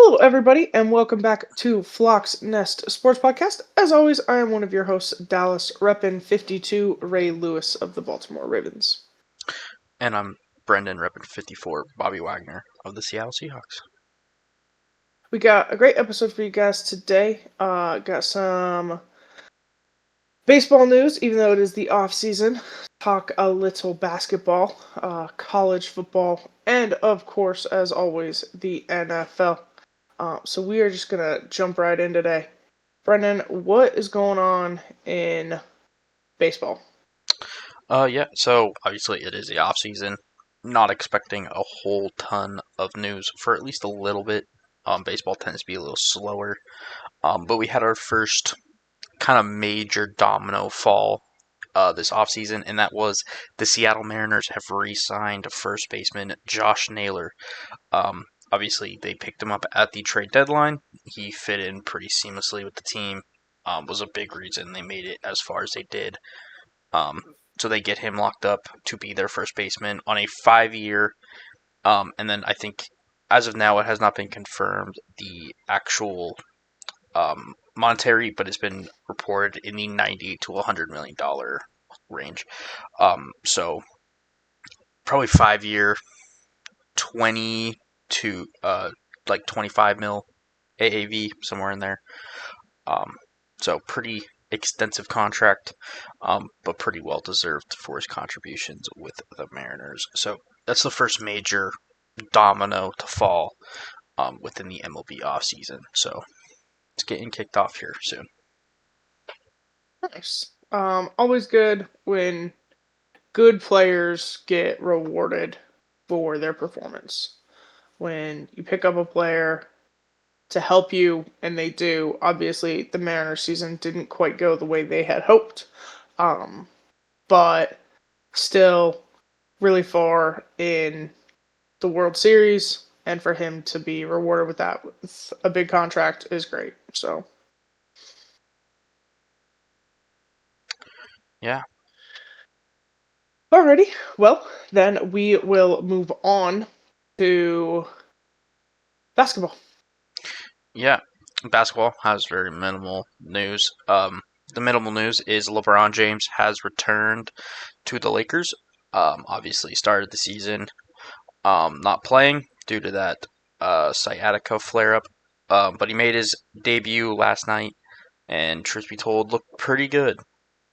Hello, everybody, and welcome back to Flock's Nest Sports Podcast. As always, I am one of your hosts, Dallas Reppin 52, Ray Lewis of the Baltimore Ravens. And I'm Brendan Reppin 54, Bobby Wagner of the Seattle Seahawks. We got a great episode for you guys today. Got some baseball news, even though it is the off season. Talk a little basketball, college football, and of course, as always, the NFL. So we are just gonna jump right in today. Brendan, what is going on in baseball? So obviously it is the off season. Not expecting a whole ton of news for at least a little bit. Baseball tends to be a little slower. But we had our first kind of major domino fall this offseason, and that was the Seattle Mariners have re-signed first baseman Josh Naylor. Obviously, they picked him up at the trade deadline. He fit in pretty seamlessly with the team. Was a big reason they made it as far as they did. Um, so they get him locked up to be their first baseman on a 5-year. And then I think as of now, it has not been confirmed the actual monetary, but it's been reported in the $90 to $100 million range. So probably 5-year, 20 to like 25 mil AAV, somewhere in there. So pretty extensive contract, but pretty well deserved for his contributions with the Mariners. So that's the first major domino to fall within the MLB offseason. So it's getting kicked off here soon. Nice. Always good when good players get rewarded for their performance. When you pick up a player to help you, and they do. Obviously, the Mariners season didn't quite go the way they had hoped, um, but still really far in the World Series, and for him to be rewarded with that with a big contract is great. So, Yeah, alrighty, well, then we will move on to basketball. yeah. Basketball has very minimal news. The minimal news is LeBron James has returned to the Lakers. Obviously started the season not playing due to that sciatica flare up. But he made his debut last night, and truth be told, looked pretty good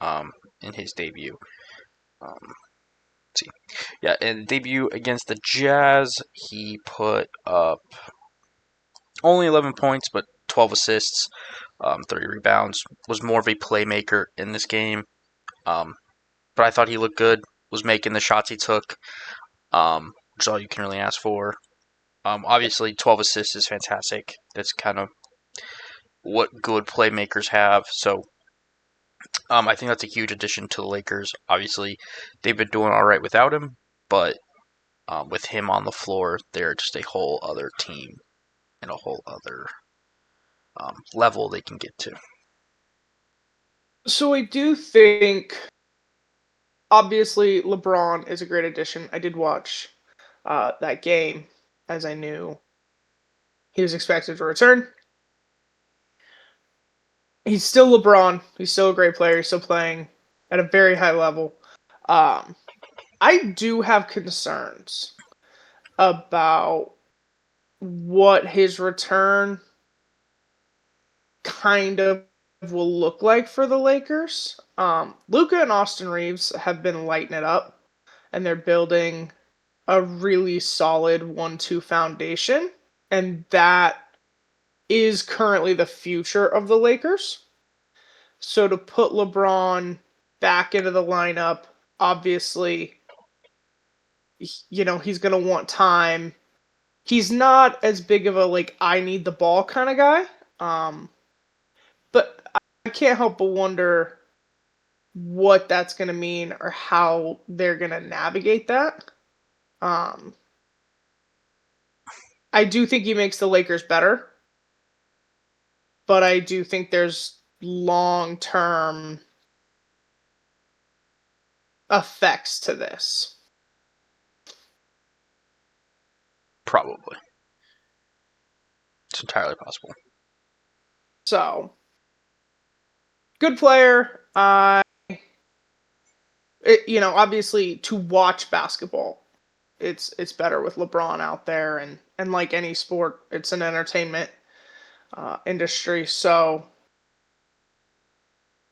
in his debut. Let's see, yeah, in debut against the Jazz, he put up only 11 points, but 12 assists, 30 rebounds. Was more of a playmaker in this game, um, but I thought he looked good. Was making the shots he took, which is all you can really ask for. Obviously, 12 assists is fantastic. That's kind of what good playmakers have. So I think that's a huge addition to the Lakers. Obviously, they've been doing all right without him, but with him on the floor, they're just a whole other team and a whole other level they can get to. So I do think, obviously, LeBron is a great addition. I did watch that game, as I knew he was expected to return. He's still LeBron. He's still a great player. He's still playing at a very high level. Um, I do have concerns about what his return kind of will look like for the Lakers. Luka and Austin Reeves have been lighting it up, and they're building a really solid 1-2 foundation, and that is currently the future of the Lakers. So to put LeBron back into the lineup, obviously, he's going to want time. He's not as big of a I need the ball kind of guy. But I can't help but wonder what that's going to mean or how they're going to navigate that. Um, I do think he makes the Lakers better, but I do think there's long-term effects to this. Probably. It's entirely possible. So, good player. Obviously, to watch basketball, it's better with LeBron out there, and like any sport, it's an entertainment industry. So,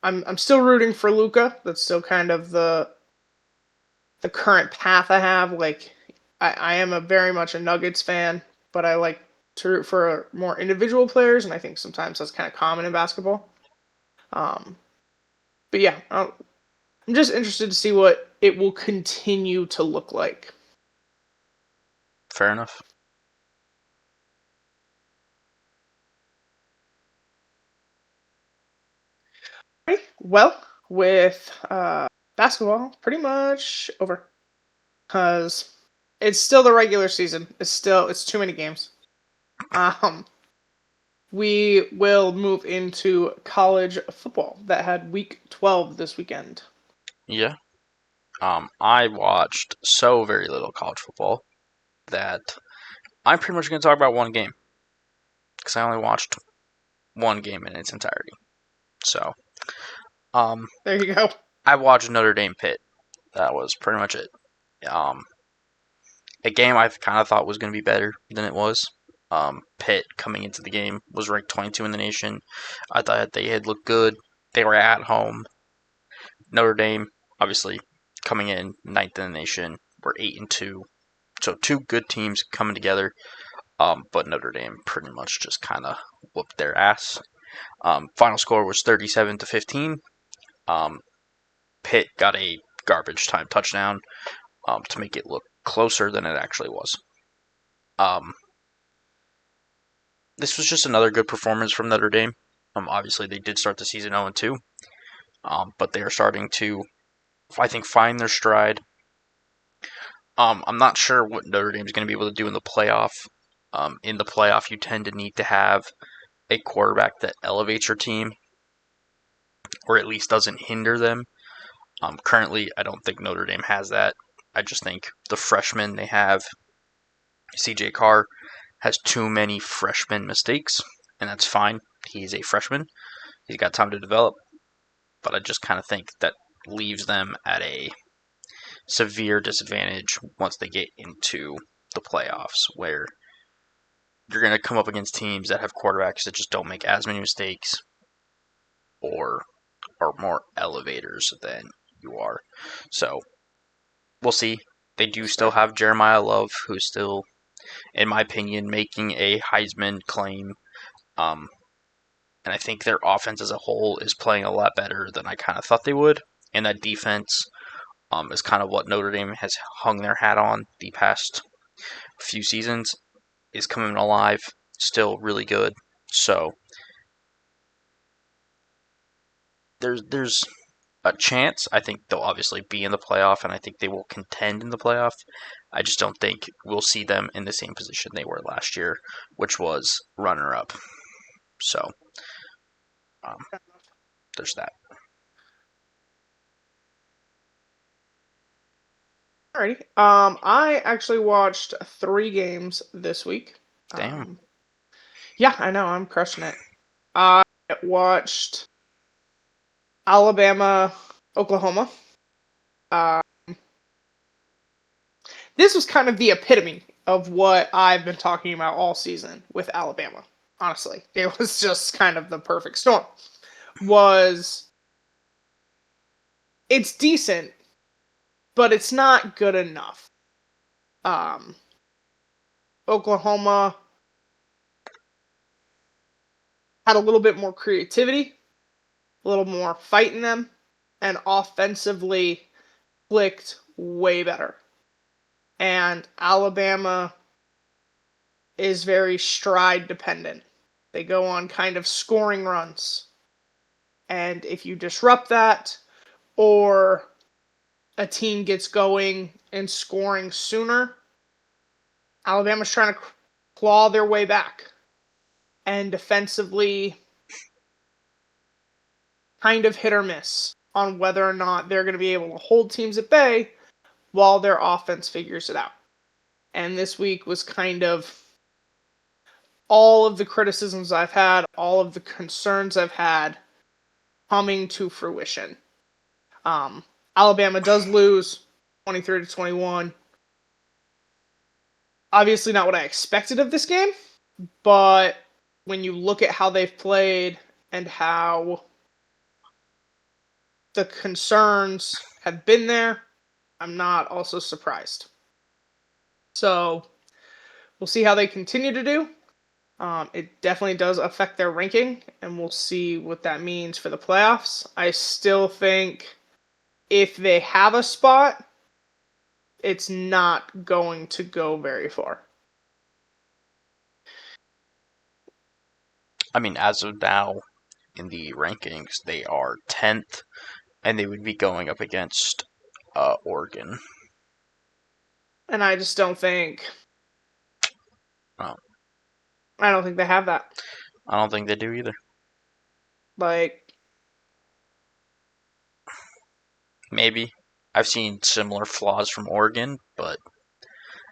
I'm still rooting for Luka. That's still kind of the current path I have. Like, I am a very much a Nuggets fan, but I like to root for more individual players, and I think sometimes that's kind of common in basketball. Um, but yeah, I'm just interested to see what it will continue to look like. Fair enough. Okay, well, with basketball, pretty much over because it's still the regular season. It's too many games. Um, we will move into college football that had week 12 this weekend. Yeah. I watched so very little college football that I'm pretty much going to talk about one game because I only watched one game in its entirety. So, um, There you go. I watched Notre Dame Pitt. That was pretty much it. Um, a game I kind of thought was going to be better than it was. Pitt coming into the game was ranked 22 in the nation. I thought they had looked good. They were at home. Notre Dame, obviously, coming in ninth in the nation, were 8-2. So two good teams coming together. But Notre Dame pretty much just kind of whooped their ass. Final score was 37-15. Um, Pitt got a garbage time touchdown to make it look closer than it actually was. Um, this was just another good performance from Notre Dame. Obviously, they did start the season 0-2, but they are starting to, I think, find their stride. I'm not sure what Notre Dame is going to be able to do in the playoff. In the playoff, you tend to need to have a quarterback that elevates your team, or at least doesn't hinder them. Currently, I don't think Notre Dame has that. I just think the freshman they have, CJ Carr, has too many freshman mistakes, and that's fine. He's a freshman. He's got time to develop, but I just kind of think that leaves them at a severe disadvantage once they get into the playoffs, where you're going to come up against teams that have quarterbacks that just don't make as many mistakes or are more elevators than you are. So we'll see. They do still have Jeremiah Love, who's still, in my opinion, making a Heisman claim. Um, and I think their offense as a whole is playing a lot better than I kind of thought they would. And that defense is kind of what Notre Dame has hung their hat on the past few seasons. Is coming alive, still really good. So there's a chance. I think they'll obviously be in the playoff, and I think they will contend in the playoff. I just don't think we'll see them in the same position they were last year, which was runner-up. So um, there's that. Alrighty. I actually watched 3 games this week. Damn. Yeah, I know, I'm crushing it. I watched Alabama, Oklahoma. Uh, this was kind of the epitome of what I've been talking about all season with Alabama. Honestly, it was just kind of the perfect storm. It's decent, but it's not good enough. Um, Oklahoma had a little bit more creativity, a little more fight in them, and offensively clicked way better. And Alabama is very stride dependent. They go on kind of scoring runs. And if you disrupt that, or a team gets going and scoring sooner, Alabama's trying to claw their way back. And defensively, kind of hit or miss on whether or not they're going to be able to hold teams at bay while their offense figures it out. And this week was kind of all of the criticisms I've had, all of the concerns I've had coming to fruition. Alabama does lose 23-21. Obviously not what I expected of this game, but when you look at how they've played and how the concerns have been there, I'm not also surprised. So we'll see how they continue to do. It definitely does affect their ranking, and we'll see what that means for the playoffs. I still think if they have a spot, it's not going to go very far. I mean, as of now, in the rankings, they are 10th, and they would be going up against Oregon. And I just don't think. Oh. I don't think they have that. I don't think they do either. Like, maybe. I've seen similar flaws from Oregon, but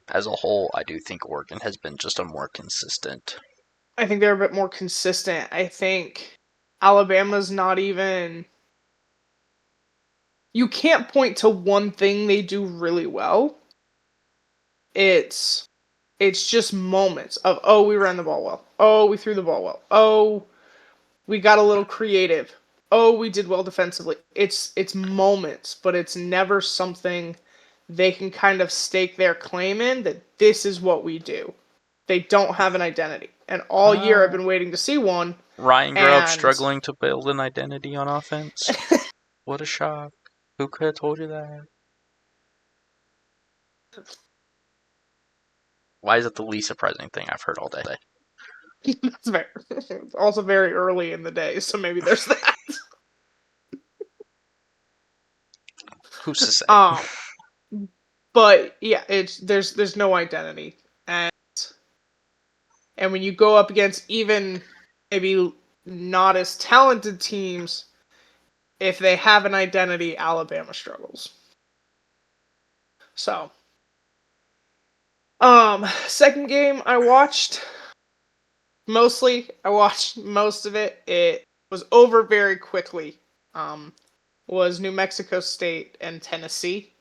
as a whole, I do think Oregon has been just a more consistent. I think they're a bit more consistent. I think Alabama's not even. You can't point to one thing they do really well. It's just moments of, oh, we ran the ball well. Oh, we threw the ball well. Oh, we got a little creative. Oh, we did well defensively. It's moments, but it's never something they can kind of stake their claim in that this is what we do. They don't have an identity. And all year I've been waiting to see one. Ryan Grubb struggling to build an identity on offense. What a shock. Who could have told you that? Why is it the least surprising thing I've heard all day? That's fair. It's also very early in the day, so maybe there's that. Who's to say? But yeah, there's no identity, and when you go up against even maybe not as talented teams, if they have an identity, Alabama struggles. So, second game I watched most of it. It was over very quickly. Was New Mexico State and Tennessee.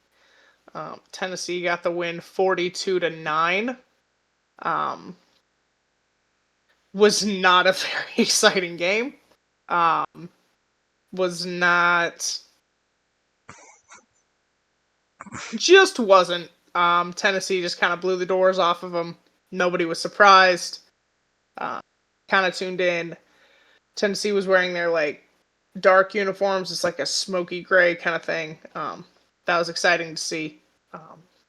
Tennessee got the win 42-9. Was not a very exciting game. Was not. Just wasn't. Tennessee just kind of blew the doors off of them. Nobody was surprised. Kind of tuned in. Tennessee was wearing their dark uniforms. It's like a smoky gray kind of thing. That was exciting to see.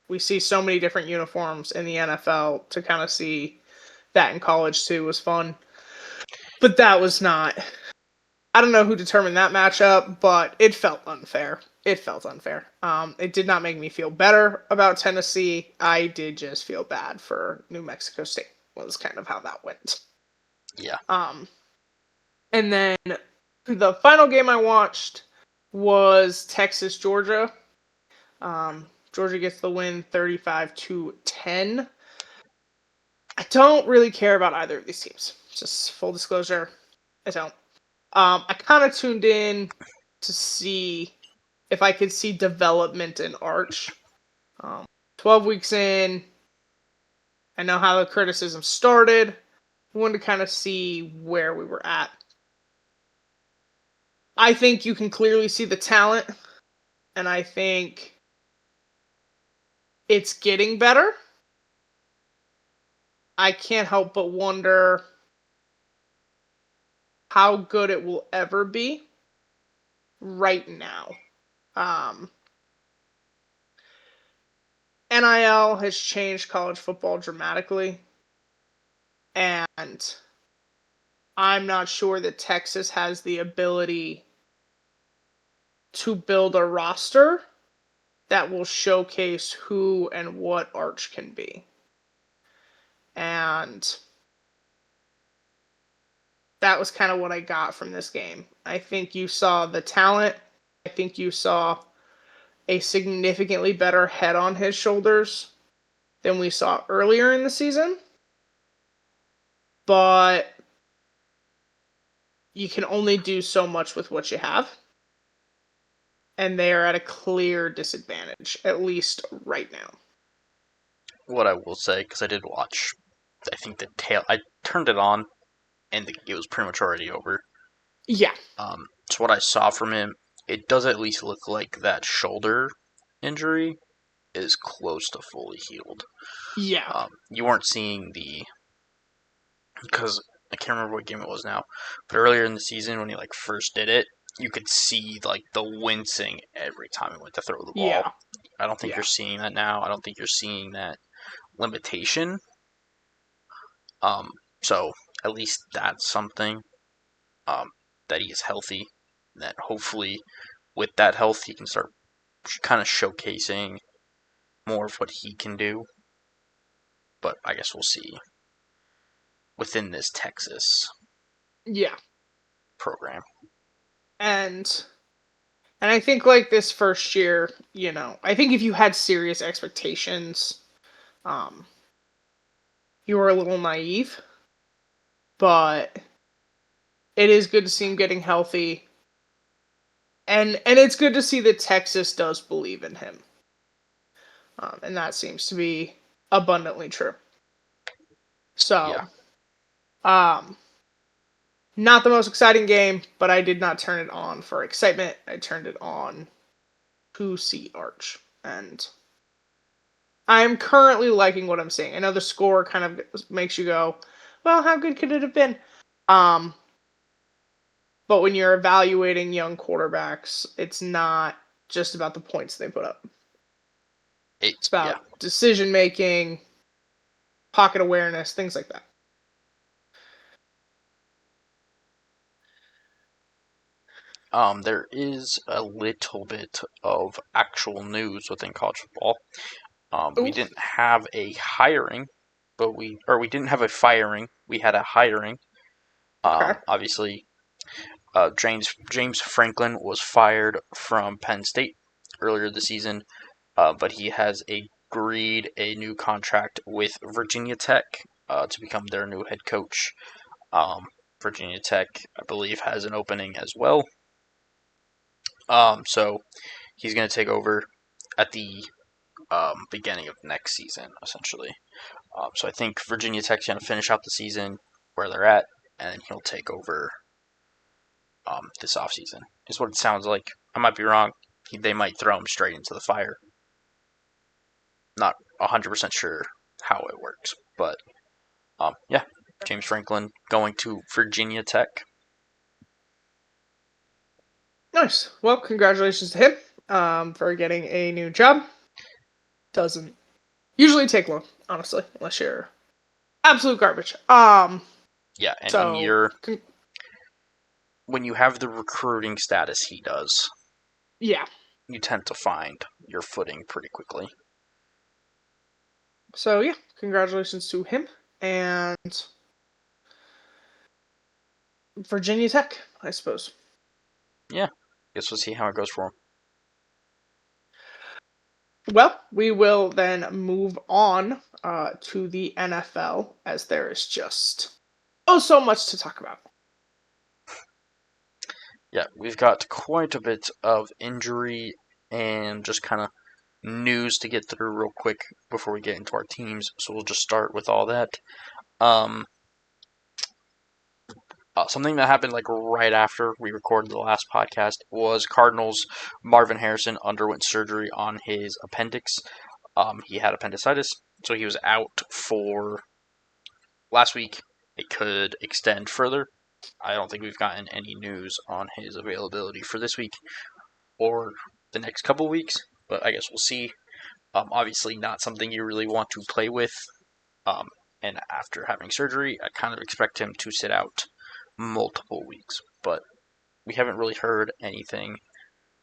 We see so many different uniforms in the NFL. To kind of see that in college too was fun. But that was not. I don't know who determined that matchup, but it felt unfair. It did not make me feel better about Tennessee. I did just feel bad for New Mexico State. Was kind of how that went. Yeah. And then the final game I watched was Texas Georgia. Georgia gets the win 35-10. I don't really care about either of these teams. Just full disclosure, I don't. I kind of tuned in to see if I could see development in Arch. 12 weeks in, I know how the criticism started. I wanted to kind of see where we were at. I think you can clearly see the talent, and I think it's getting better. I can't help but wonder how good it will ever be right now. NIL has changed college football dramatically, and I'm not sure that Texas has the ability to build a roster that will showcase who and what Arch can be. And that was kind of what I got from this game. I think you saw the talent. I think you saw a significantly better head on his shoulders than we saw earlier in the season. but you can only do so much with what you have. And they are at a clear disadvantage, at least right now. What I will say, because I did watch, I think I turned it on, and it was pretty much already over. Yeah. So what I saw from him, it does at least look like that shoulder injury is close to fully healed. Yeah. You weren't seeing because I can't remember what game it was now, but earlier in the season when he first did it, you could see the wincing every time he went to throw the ball. Yeah. I don't think Yeah. you're seeing that now. I don't think you're seeing that limitation. So at least that's something. That he is healthy. That hopefully, with that health, he can start kind of showcasing more of what he can do. But I guess we'll see within this Texas Yeah. program. And I think this first year, I think if you had serious expectations, um, you were a little naive. But it is good to see him getting healthy. And it's good to see that Texas does believe in him. And that seems to be abundantly true. So, Yeah. um, not the most exciting game, but I did not turn it on for excitement. I turned it on to see Arch. And I am currently liking what I'm seeing. I know the score kind of makes you go, well, how good could it have been? But when you're evaluating young quarterbacks, it's not just about the points they put up. It's Yeah. about decision making, pocket awareness, things like that. There is a little bit of actual news within college football. We Ooh, didn't have a hiring, we didn't have a firing. We had a hiring. okay. Obviously, James Franklin was fired from Penn State earlier this season, but he has agreed a new contract with Virginia Tech to become their new head coach. Virginia Tech, I believe, has an opening as well. So he's going to take over at the beginning of next season, essentially. So I think Virginia Tech's going to finish out the season where they're at, and then he'll take over this offseason, is what it sounds like. I might be wrong. They might throw him straight into the fire. Not 100% sure how it works, but yeah, James Franklin going to Virginia Tech. Nice. Well, congratulations to him for getting a new job. Doesn't usually take long, honestly, unless you're absolute garbage. Yeah, and So, when you have the recruiting status he does, yeah. you tend to find your footing pretty quickly. So, yeah, congratulations to him. And Virginia Tech, I suppose. Yeah, guess we'll see how it goes for him. Well, we will then move on to the NFL as there is just so much to talk about. Yeah, we've got quite a bit of injury and just kind of news to get through real quick before we get into our teams. So we'll just start with all that. Um, Something that happened right after we recorded the last podcast was Cardinals Marvin Harrison underwent surgery on his appendix. He had appendicitis, so he was out for last week. It could extend further. I don't think we've gotten any news on his availability for this week or the next couple weeks, but I guess we'll see. Obviously, not something you really want to play with. Um, and after having surgery, I kind of expect him to sit out multiple weeks, but we haven't really heard anything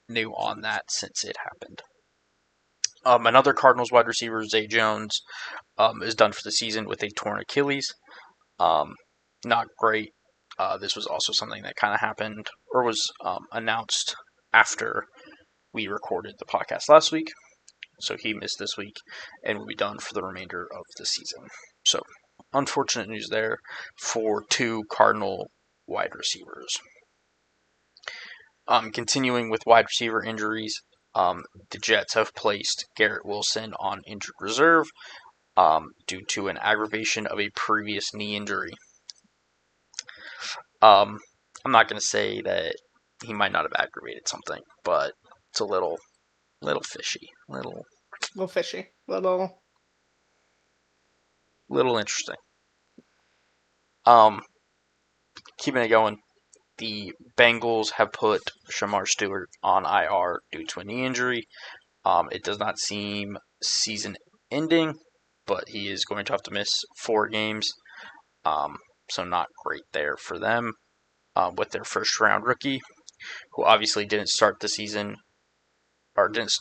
new on that since it happened. Another Cardinals wide receiver, Zay Jones, is done for the season with a torn Achilles. Not great. This was also something that kind of happened or was announced after we recorded the podcast last week. So he missed this week and will be done for the remainder of the season. So unfortunate news there for two Cardinal wide receivers. Continuing with wide receiver injuries, the Jets have placed Garrett Wilson on injured reserve due to an aggravation of a previous knee injury. I'm not going to say that he might not have aggravated something, but it's a little fishy, little fishy, little interesting. Keeping it going, the Bengals have put Shamar Stewart on IR due to a knee injury. It does not seem season-ending, but he is going to have to miss 4 games. So not great there for them with their first-round rookie, who obviously didn't start the season or didn't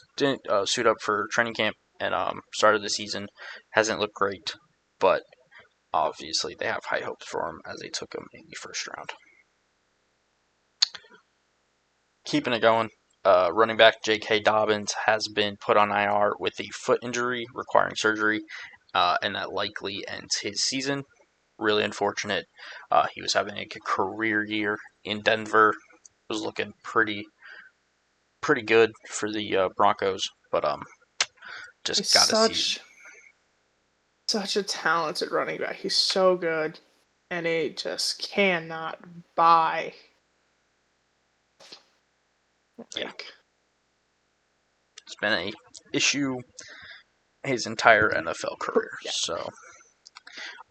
suit up for training camp and started the season. Hasn't looked great, but obviously they have high hopes for him as they took him in the first round. Keeping it going, running back J.K. Dobbins has been put on IR with a foot injury requiring surgery, and that likely ends his season. Really unfortunate. He was having a career year in Denver. Was looking pretty good for the Broncos, but just gotta see. Such a talented running back. He's so good, and it just cannot buy. Yeah, it's been a issue his entire NFL career. Yeah. So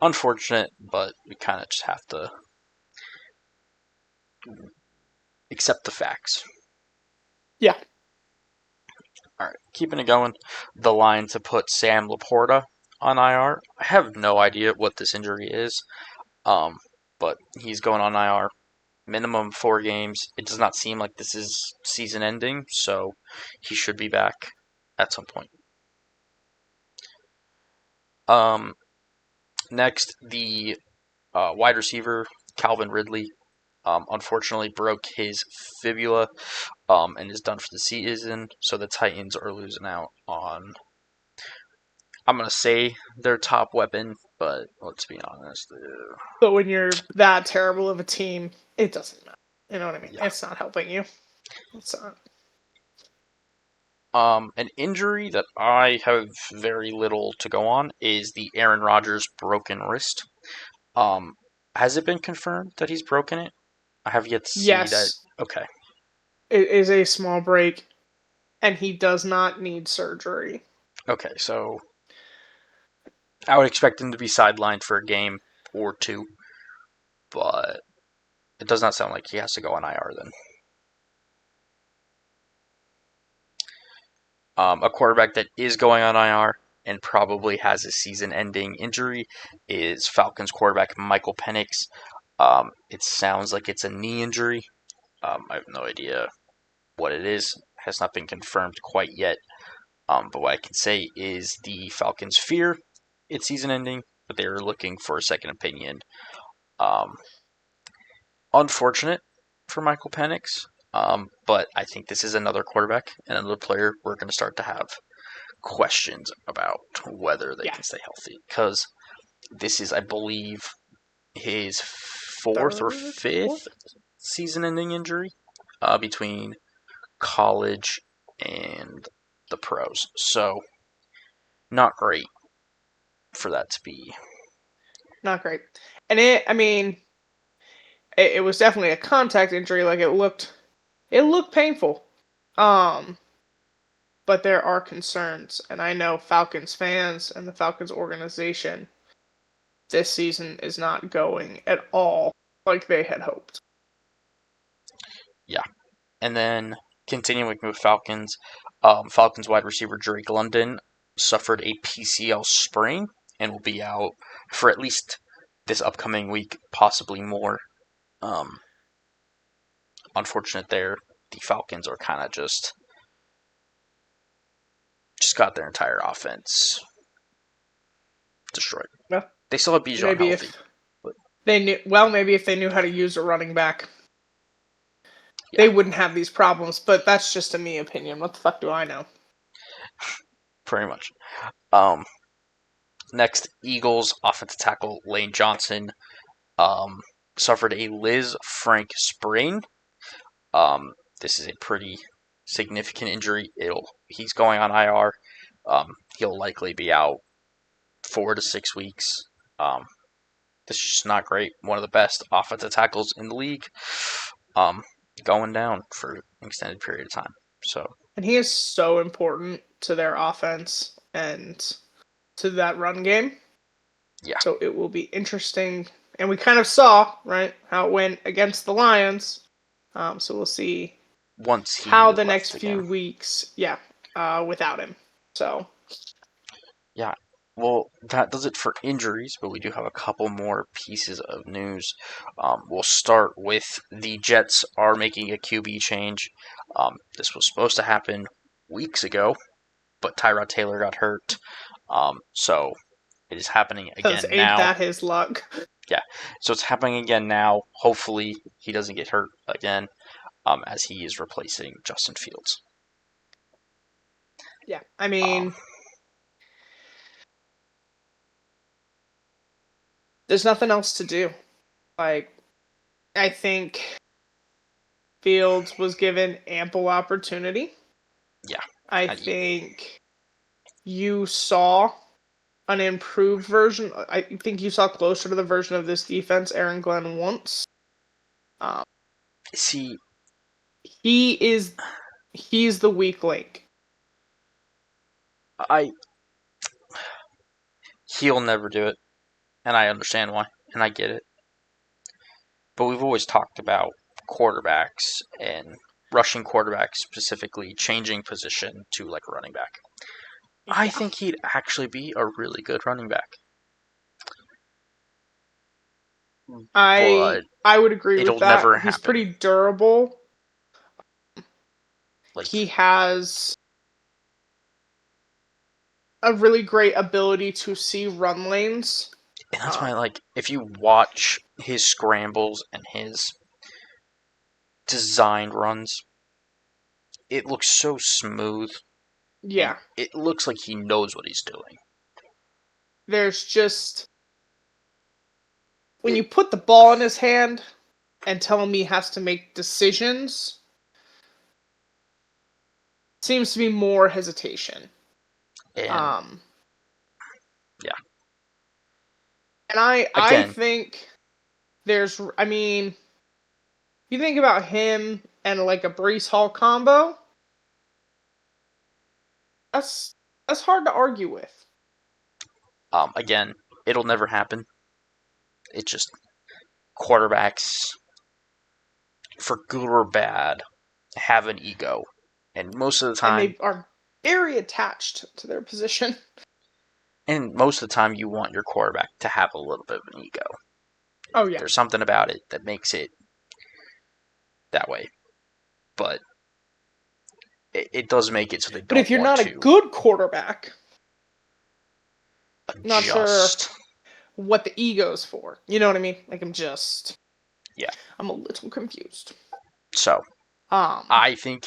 unfortunate, but we kind of just have to accept the facts. Yeah. All right, keeping it going. The Lions have put Sam Laporta on IR. I have no idea what this injury is, but he's going on IR. Minimum 4 games. It does not seem like this is season ending, so he should be back at some point. Next, the wide receiver Calvin Ridley unfortunately broke his fibula and is done for the season. So the Titans are losing out on, I'm going to say, their top weapon, but let's be honest. But when you're that terrible of a team, it doesn't matter. You know what I mean? Yeah. It's not helping you. It's not. An injury that I have very little to go on is the Aaron Rodgers broken wrist. Has it been confirmed that he's broken it? I have yet to see that. Okay. It is a small break, and he does not need surgery. Okay, so I would expect him to be sidelined for a game or 2, but it does not sound like he has to go on IR then. A quarterback that is going on IR and probably has a season-ending injury is Falcons quarterback Michael Penix. It sounds like it's a knee injury. I have no idea what it is. Has not been confirmed quite yet. But what I can say is the Falcons fear it's season-ending, but they are looking for a second opinion. Unfortunate for Michael Penix, but I think this is another quarterback and another player we're going to start to have questions about whether they can stay healthy. Because this is, I believe, his 4th or 5th season-ending injury between college and the pros. So, not great for that to be. Not great. And it was definitely a contact injury. Like, it looked painful. But there are concerns, and I know Falcons fans and the Falcons organization, this season is not going at all like they had hoped. Yeah. And then continuing with Falcons, Falcons wide receiver Drake London suffered a PCL sprain and will be out for at least this upcoming week, possibly more. Unfortunate there. The Falcons are kind of just got their entire offense destroyed. Well, they still have Bijan healthy. Maybe if they knew how to use a running back, they wouldn't have these problems. But that's just a me opinion. What the fuck do I know? Pretty much. Next, Eagles offensive tackle Lane Johnson suffered a Liz Frank sprain. This is a pretty significant injury. He's going on IR. He'll likely be out 4 to 6 weeks. This is just not great. One of the best offensive tackles in the league, going down for an extended period of time. So, And he is so important to their offense and to that run game. yeah. So it will be interesting. And we kind of saw, right, how it went against the Lions. So we'll see Once how he the next left few again. weeks, without him. So, Yeah. Well, that does it for injuries, but we do have a couple more pieces of news. We'll start with the Jets are making a QB change. This was supposed to happen weeks ago, but Tyrod Taylor got hurt. So it is happening because again ain't now. that his luck? Yeah. So it's happening again now. Hopefully he doesn't get hurt again, as he is replacing Justin Fields. Yeah. I Um, mean, there's nothing else to do. Like, I think Fields was given ample opportunity. yeah. I I, think you saw an improved version. I think you saw closer to the version of this defense Aaron Glenn wants. Um, see, he's the weak link. I he'll never do it, and I understand why, and I get it. But we've always talked about quarterbacks and rushing quarterbacks specifically changing position to like a running back. I Yeah. think he'd actually be a really good running back, but I would agree with it'll that. never He's happen. pretty durable. Like, He has a really great ability to see run lanes. and that's why, like, if you watch his scrambles and his designed runs, it looks so smooth, and Yeah. it looks like he knows what he's doing. There's just when It you put the ball in his hand and tell him he has to make decisions, seems to be more hesitation. and Um, yeah, and I again, think I mean, you think about him and like a Brees Hall combo, that's that's hard to argue with. again, it'll never happen. It's just quarterbacks, for good or bad, have an ego, and And they are very attached to their position. most of the time, you want your quarterback to have a little bit of an ego. Oh yeah. There's something about it that makes it that way, but it does make it so they But don't if you're want not a to good quarterback, not sure adjust. what the ego's for. You know what I mean? Like Yeah. I'm a little confused. So Um, I think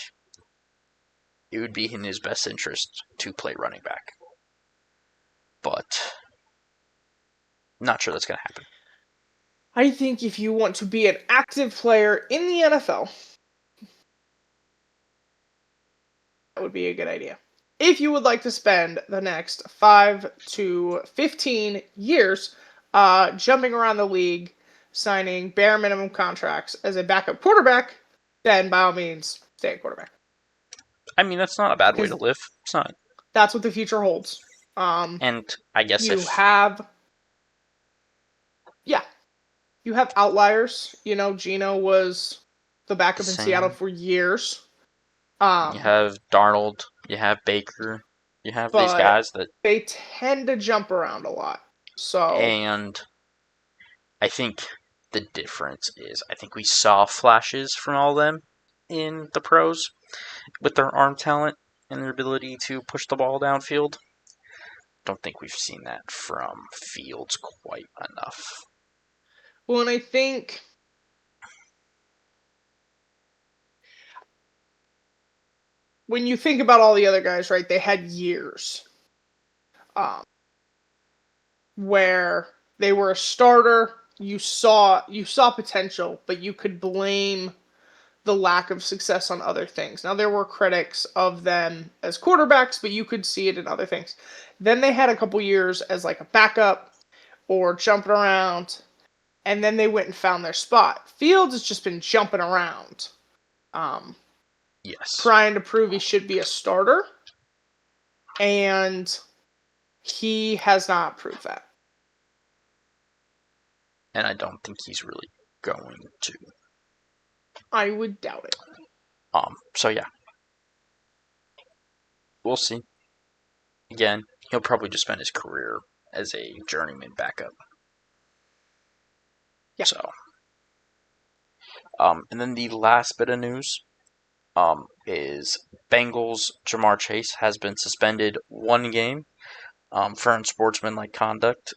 it would be in his best interest to play running back, but not sure that's going to happen. I think if you want to be an active player in the NFL, that would be a good idea. If you would like to spend the next 5 to 15 years jumping around the league, signing bare minimum contracts as a backup quarterback, then by all means, stay a quarterback. I mean, that's not a bad way to Because live. It's not. that's what the future holds. And I guess You if have, yeah, you have outliers. You know, Gino was the the backup in Seattle same, for years. you have Darnold, you have Baker, you have these But guys that, they tend to jump around a lot. So, and I think the difference is I think we saw flashes from all of them in the pros with their arm talent and their ability to push the ball downfield. Don't think we've seen that from Fields quite enough. well, and I think when you think about all the other guys, right, they had years. Um, where they were a starter. You saw potential, but you could blame the lack of success on other things. Now there were critics of them as quarterbacks, but you could see it in other things. Then they had a couple years as like a backup or jumping around, and then they went and found their spot. Fields has just been jumping around, Yes. trying to prove he should be a starter, and he has not proved that. And I don't think he's really going to. I would doubt it. So yeah. We'll see. Again, he'll probably just spend his career as a journeyman backup. Yeah. So, and then the last bit of news, is Bengals Jamar Chase has been suspended 1 game, for unsportsmanlike conduct.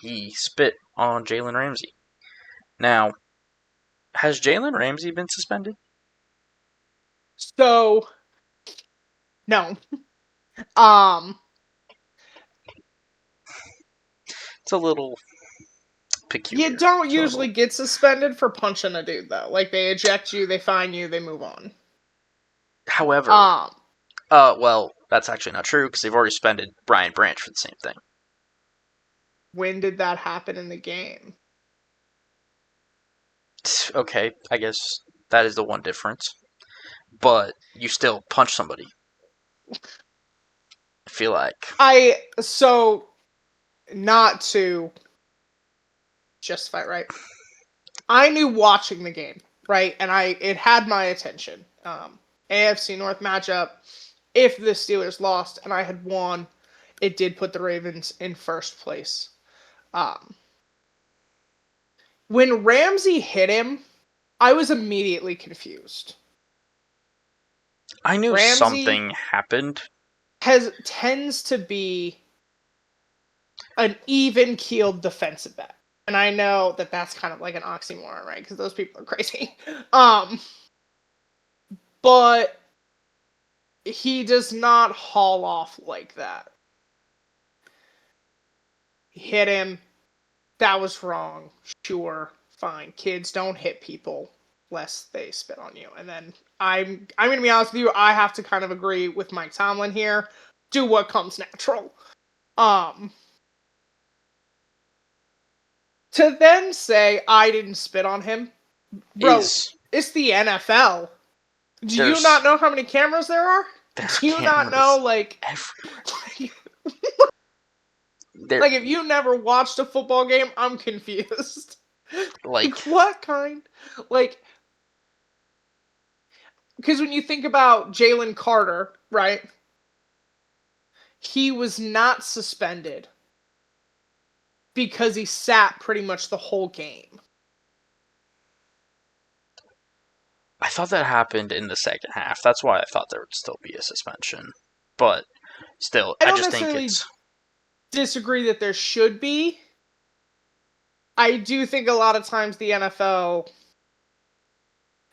He spit on Jalen Ramsey. Now, has Jalen Ramsey been suspended? So, no. It's a little peculiar. You don't usually get suspended for punching a dude, though. Like, they eject you, they fine you, they move on. However, well, that's actually not true because they've already suspended Brian Branch for the same thing. When did that happen in the game? Okay, I guess that is the one difference. But you still punch somebody. I feel like. Not to justify, right? I knew watching the game, right? And it had my attention. AFC North matchup. If the Steelers lost and I had won, it did put the Ravens in first place. When Ramsey hit him, I was immediately confused. I knew Ramsey something happened. Tends to be an even-keeled defensive back. And I know that that's kind of like an oxymoron, right? Because those people are crazy. But he does not haul off like that. He hit him. That was wrong. Sure, fine. Kids, don't hit people lest they spit on you. And then I'm going to be honest with you, I have to kind of agree with Mike Tomlin here. Do what comes natural. To then say I didn't spit on him, bro, it's the NFL. Do you not know how many cameras there are? Do you not know, like, like, if you never watched a football game, I'm confused. Like what kind? Like, because when you think about Jalen Carter, right? He was not suspended because he sat pretty much the whole game. I thought that happened in the second half. That's why I thought there would still be a suspension. But still, I just think it's... disagree that there should be. I do think a lot of times the NFL...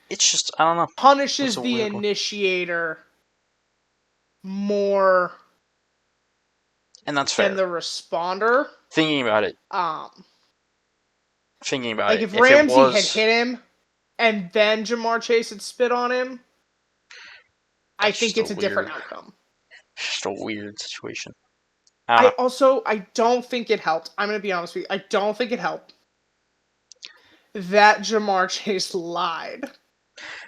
It's just, I don't know. Punishes the initiator more... And that's fair. Than the responder. Thinking about it. Like, if Ramsey had hit him, and then Jamar Chase had spit on him, I think it's a different outcome. It's just a weird situation. I don't think it helped. I'm going to be honest with you. I don't think it helped that Jamar Chase lied.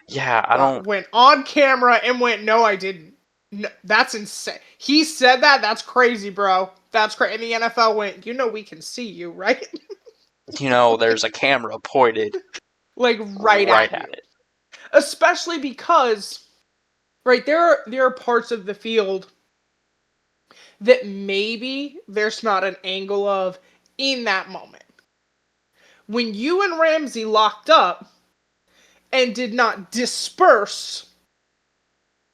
Yeah, I don't... Went on camera and went, no, I didn't. No, that's insane. He said that? That's crazy, bro. That's crazy. And the NFL went, we can see you, right? There's a camera pointed like right at it. Especially because, right, there are parts of the field that maybe there's not an angle of in that moment. When you and Ramsey locked up and did not disperse,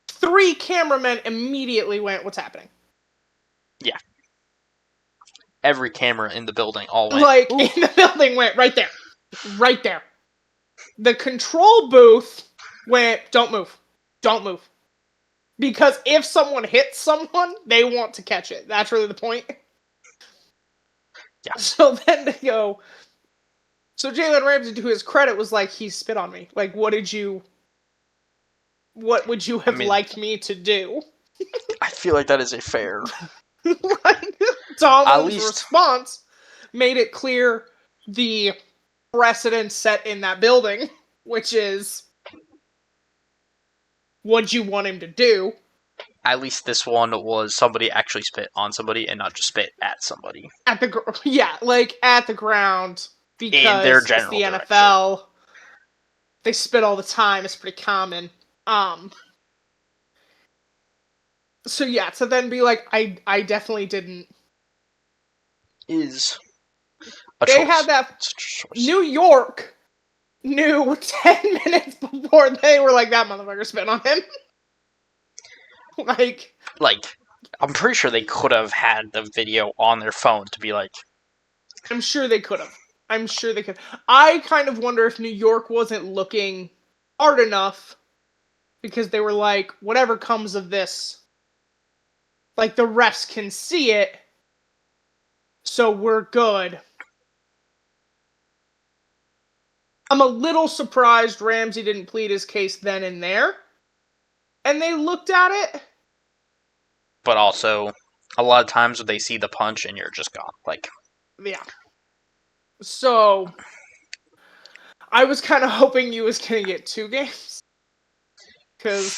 3 cameramen immediately went, what's happening? Yeah. Every camera in the building all went. Like, in the building went right there. Right there. The control booth went, don't move. Don't move. Because if someone hits someone, they want to catch it. That's really the point. Yeah. So then they go. So Jalen Ramsey, to his credit, was like, he spit on me. Like, what would you I have mean, liked me to do? I feel like that is a fair. Like, At Tomlin's least, response made it clear the precedent set in that building, which is what you want him to do. this one was somebody actually spit on somebody and not just spit at somebody At the yeah, like at the ground, in their because it's general the direction. NFL. They spit all the time. It's pretty common. Um. So yeah, to then be like, I definitely didn't. Is a They had choice. that. It's a choice. New York knew 10 minutes before they were like, that motherfucker spit on him. Like, Like, I'm pretty sure they could have had the video on their phone to be like, I'm sure they could have. I'm sure they could. I kind of wonder if New York wasn't looking hard enough because they were like, whatever comes of this, like the refs can see it, so we're good. I'm a little surprised Ramsey didn't plead his case then and there. And they looked at it. but also a lot of times when they see the punch and you're just gone. Like, Yeah. So I was kind of hoping you was going to get 2 games. Because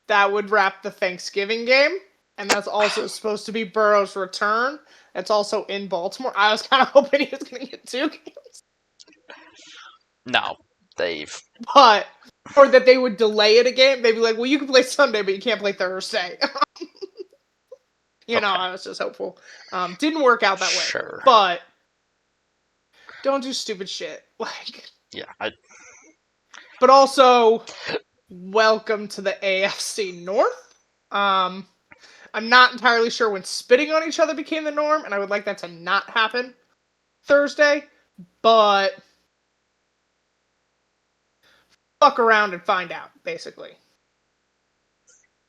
that would wrap the Thanksgiving game. And that's also supposed to be Burrow's return. It's also in Baltimore. I was kind of hoping he was going to get 2 games. no, they've. But, or that they would delay it a game. They'd be like, well, you can play Sunday, but you can't play Thursday. Okay. I was just hopeful. Didn't work out that way. Sure. But don't do stupid shit. Like, Yeah. but also, welcome to the AFC North. I'm not entirely sure when spitting on each other became the norm, and I would like that to not happen Thursday, but fuck around and find out, basically.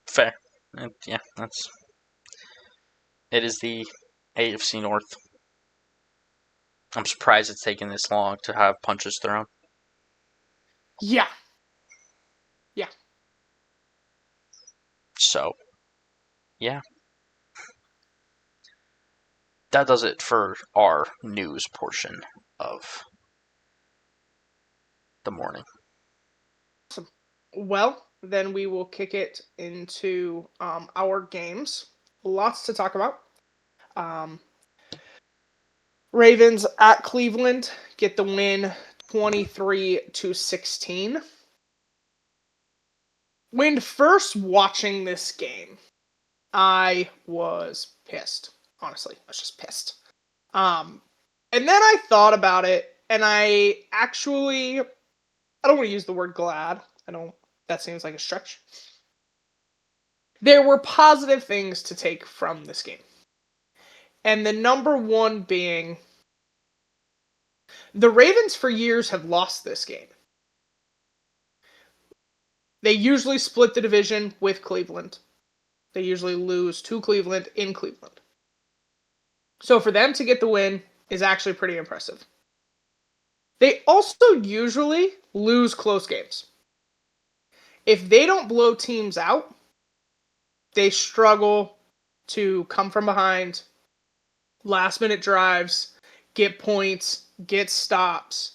Fair. Yeah, that's. It is the AFC North. I'm surprised it's taken this long to have punches thrown. Yeah. Yeah. So, yeah. That does it for our news portion of the morning. Well, then we will kick it into our games. Lots to talk about. Ravens at Cleveland get the win 23-16. When first watching this game, I was pissed. Honestly, I was just pissed. And then I thought about it, and I don't want to use the word glad. That seems like a stretch. There were positive things to take from this game. And the number one being, the Ravens for years have lost this game. They usually split the division with Cleveland. They usually lose to Cleveland in Cleveland. So for them to get the win is actually pretty impressive. They also usually lose close games. If they don't blow teams out, they struggle to come from behind, last minute drives, get points, get stops,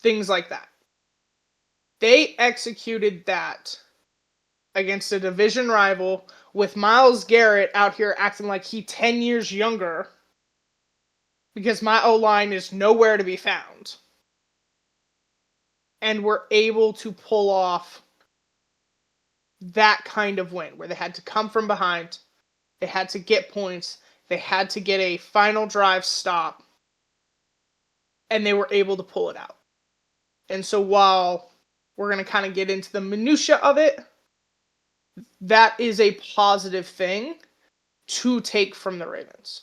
things like that. They executed that against a division rival with Myles Garrett out here acting like he's 10 years younger because my O-line is nowhere to be found. And were able to pull off that kind of win where they had to come from behind, they had to get points, they had to get a final drive stop, and they were able to pull it out. And so while we're going to kind of get into the minutia of it, that is a positive thing to take from the Ravens.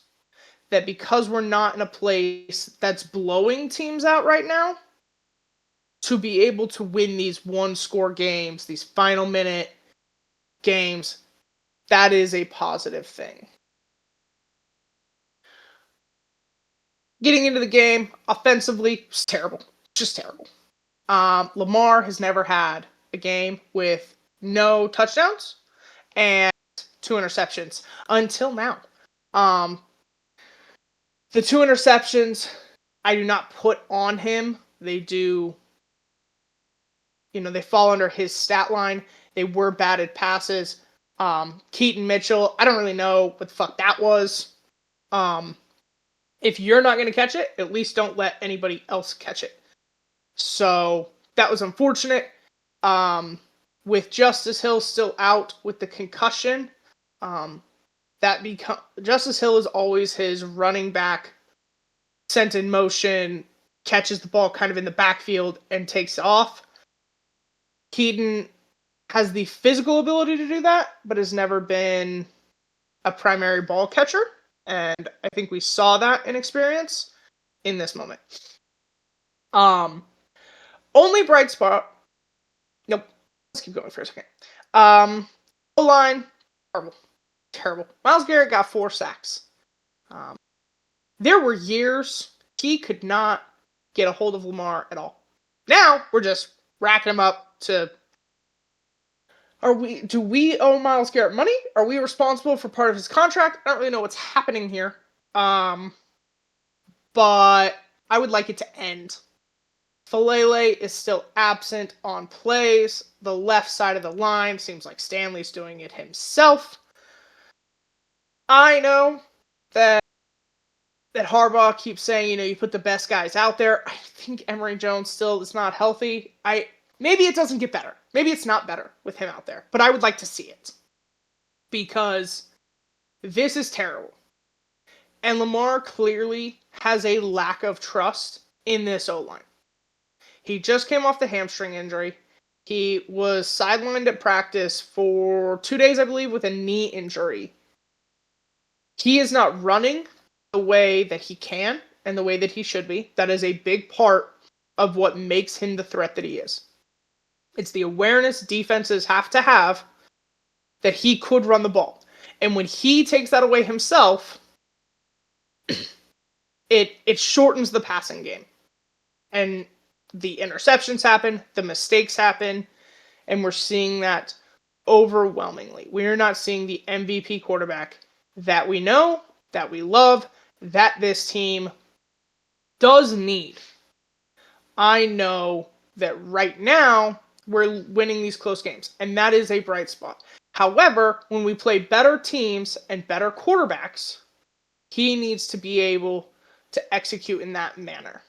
That because we're not in a place that's blowing teams out right now, to be able to win these one-score games, these final minute games, that is a positive thing. getting into the game offensively, it's terrible. Just terrible. Lamar has never had a game with no touchdowns and 2 interceptions until now. The 2 interceptions I do not put on him. They do, they fall under his stat line. They were batted passes. Keaton Mitchell, I don't really know what the fuck that was. If you're not going to catch it, at least don't let anybody else catch it. So that was unfortunate. With Justice Hill still out with the concussion, Justice Hill is always his running back, sent in motion, catches the ball kind of in the backfield and takes off. Keaton has the physical ability to do that, but has never been a primary ball catcher. And I think we saw that in experience in this moment. Only bright spot. Nope. Let's keep going for a second. O-line, terrible. Myles Garrett got 4 sacks. There were years he could not get a hold of Lamar at all. Now we're just racking him up to. Do we owe Myles Garrett money? Are we responsible for part of his contract? I don't really know what's happening here. But I would like it to end. Falele is still absent on plays. The left side of the line seems like Stanley's doing it himself. I know that Harbaugh keeps saying, you put the best guys out there. I think Emory Jones still is not healthy. Maybe it doesn't get better. Maybe it's not better with him out there. But I would like to see it. Because this is terrible. And Lamar clearly has a lack of trust in this O-line. He just came off the hamstring injury. He was sidelined at practice for 2 days, I believe, with a knee injury. He is not running the way that he can and the way that he should be. That is a big part of what makes him the threat that he is. It's the awareness defenses have to have that he could run the ball. And when he takes that away himself, it shortens the passing game. And the interceptions happen, the mistakes happen, and we're seeing that overwhelmingly. We're not seeing the MVP quarterback that we know, that we love, that this team does need. I know that right now we're winning these close games, and that is a bright spot. However, when we play better teams and better quarterbacks, he needs to be able to execute in that manner.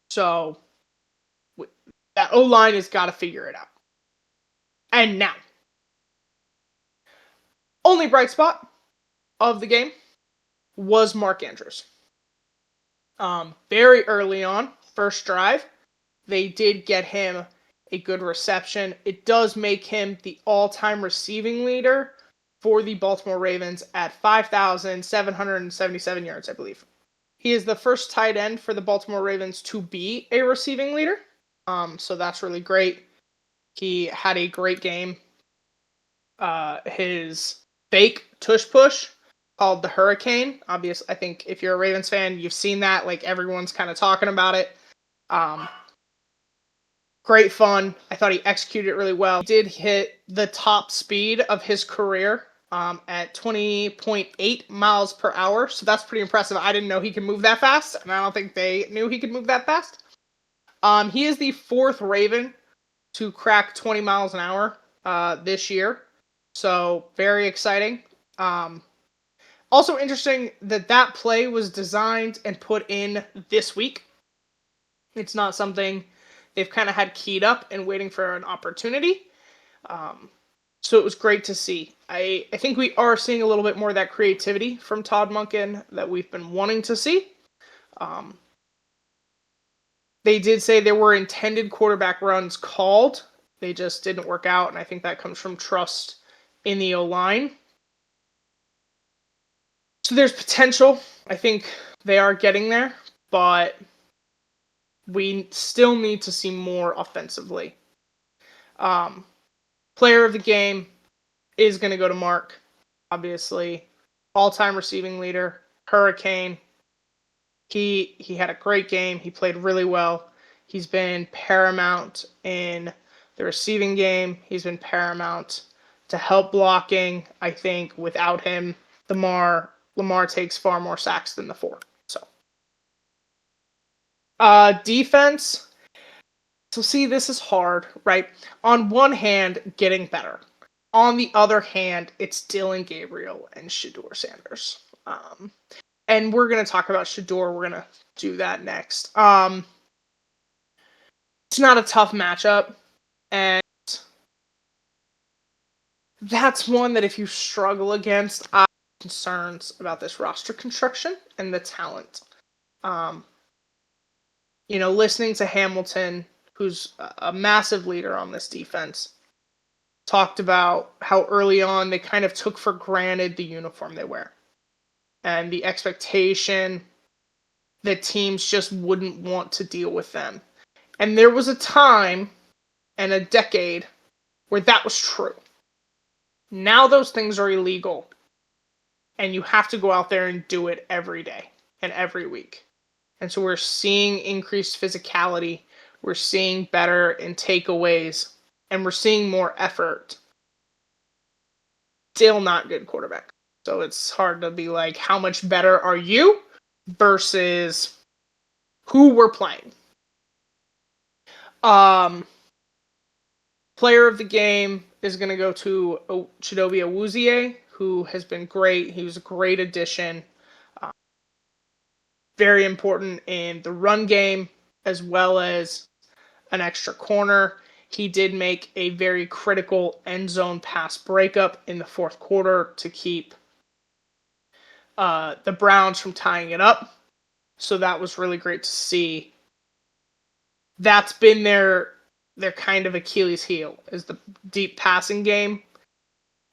So, that O-line has got to figure it out. And now, only bright spot of the game was Mark Andrews. Very early on, first drive, they did get him a good reception. It does make him the all-time receiving leader for the Baltimore Ravens at 5,777 yards, I believe. He is the first tight end for the Baltimore Ravens to be a receiving leader. So that's really great. He had a great game. His fake tush push called the Hurricane. Obviously, I think if you're a Ravens fan, you've seen that. Like, everyone's kind of talking about it. Great fun. I thought he executed it really well. He did hit the top speed of his career at 20.8 miles per hour. So that's pretty impressive. I didn't know he could move that fast, and I don't think they knew he could move that fast. He is the 4th Raven to crack 20 miles an hour this year. So very exciting. Also interesting that play was designed and put in this week. It's not something they've kind of had keyed up and waiting for an opportunity. So it was great to see. I think we are seeing a little bit more of that creativity from Todd Monken that we've been wanting to see. They did say there were intended quarterback runs called. They just didn't work out, and I think that comes from trust in the O-line. So there's potential. I think they are getting there, but we still need to see more offensively. Player of the game is going to go to Mark, obviously. All-time receiving leader, Hurricane. He had a great game. He played really well. He's been paramount in the receiving game. He's been paramount to help blocking. I think without him, Lamar takes far more sacks than the 4. So, defense. So see, this is hard, right? On one hand, getting better. On the other hand, it's Dylan Gabriel and Shedeur Sanders. And we're gonna talk about Shedeur. We're gonna do that next. It's not a tough matchup, and that's one that if you struggle against, I have concerns about this roster construction and the talent. Listening to Hamilton, who's a massive leader on this defense, talked about how early on they kind of took for granted the uniform they wear and the expectation that teams just wouldn't want to deal with them. And there was a time and a decade where that was true. Now those things are illegal, and you have to go out there and do it every day and every week. And so we're seeing increased physicality, we're seeing better in takeaways, and we're seeing more effort. Still not good quarterback. So it's hard to be like, how much better are you versus who we're playing. Player of the game is going to go to Chidobe Awuzie, who has been great. He was a great addition. Very important in the run game as well as an extra corner. He did make a very critical end zone pass breakup in the fourth quarter to keep the Browns from tying it up. So that was really great to see. That's been their kind of Achilles heel, is the deep passing game.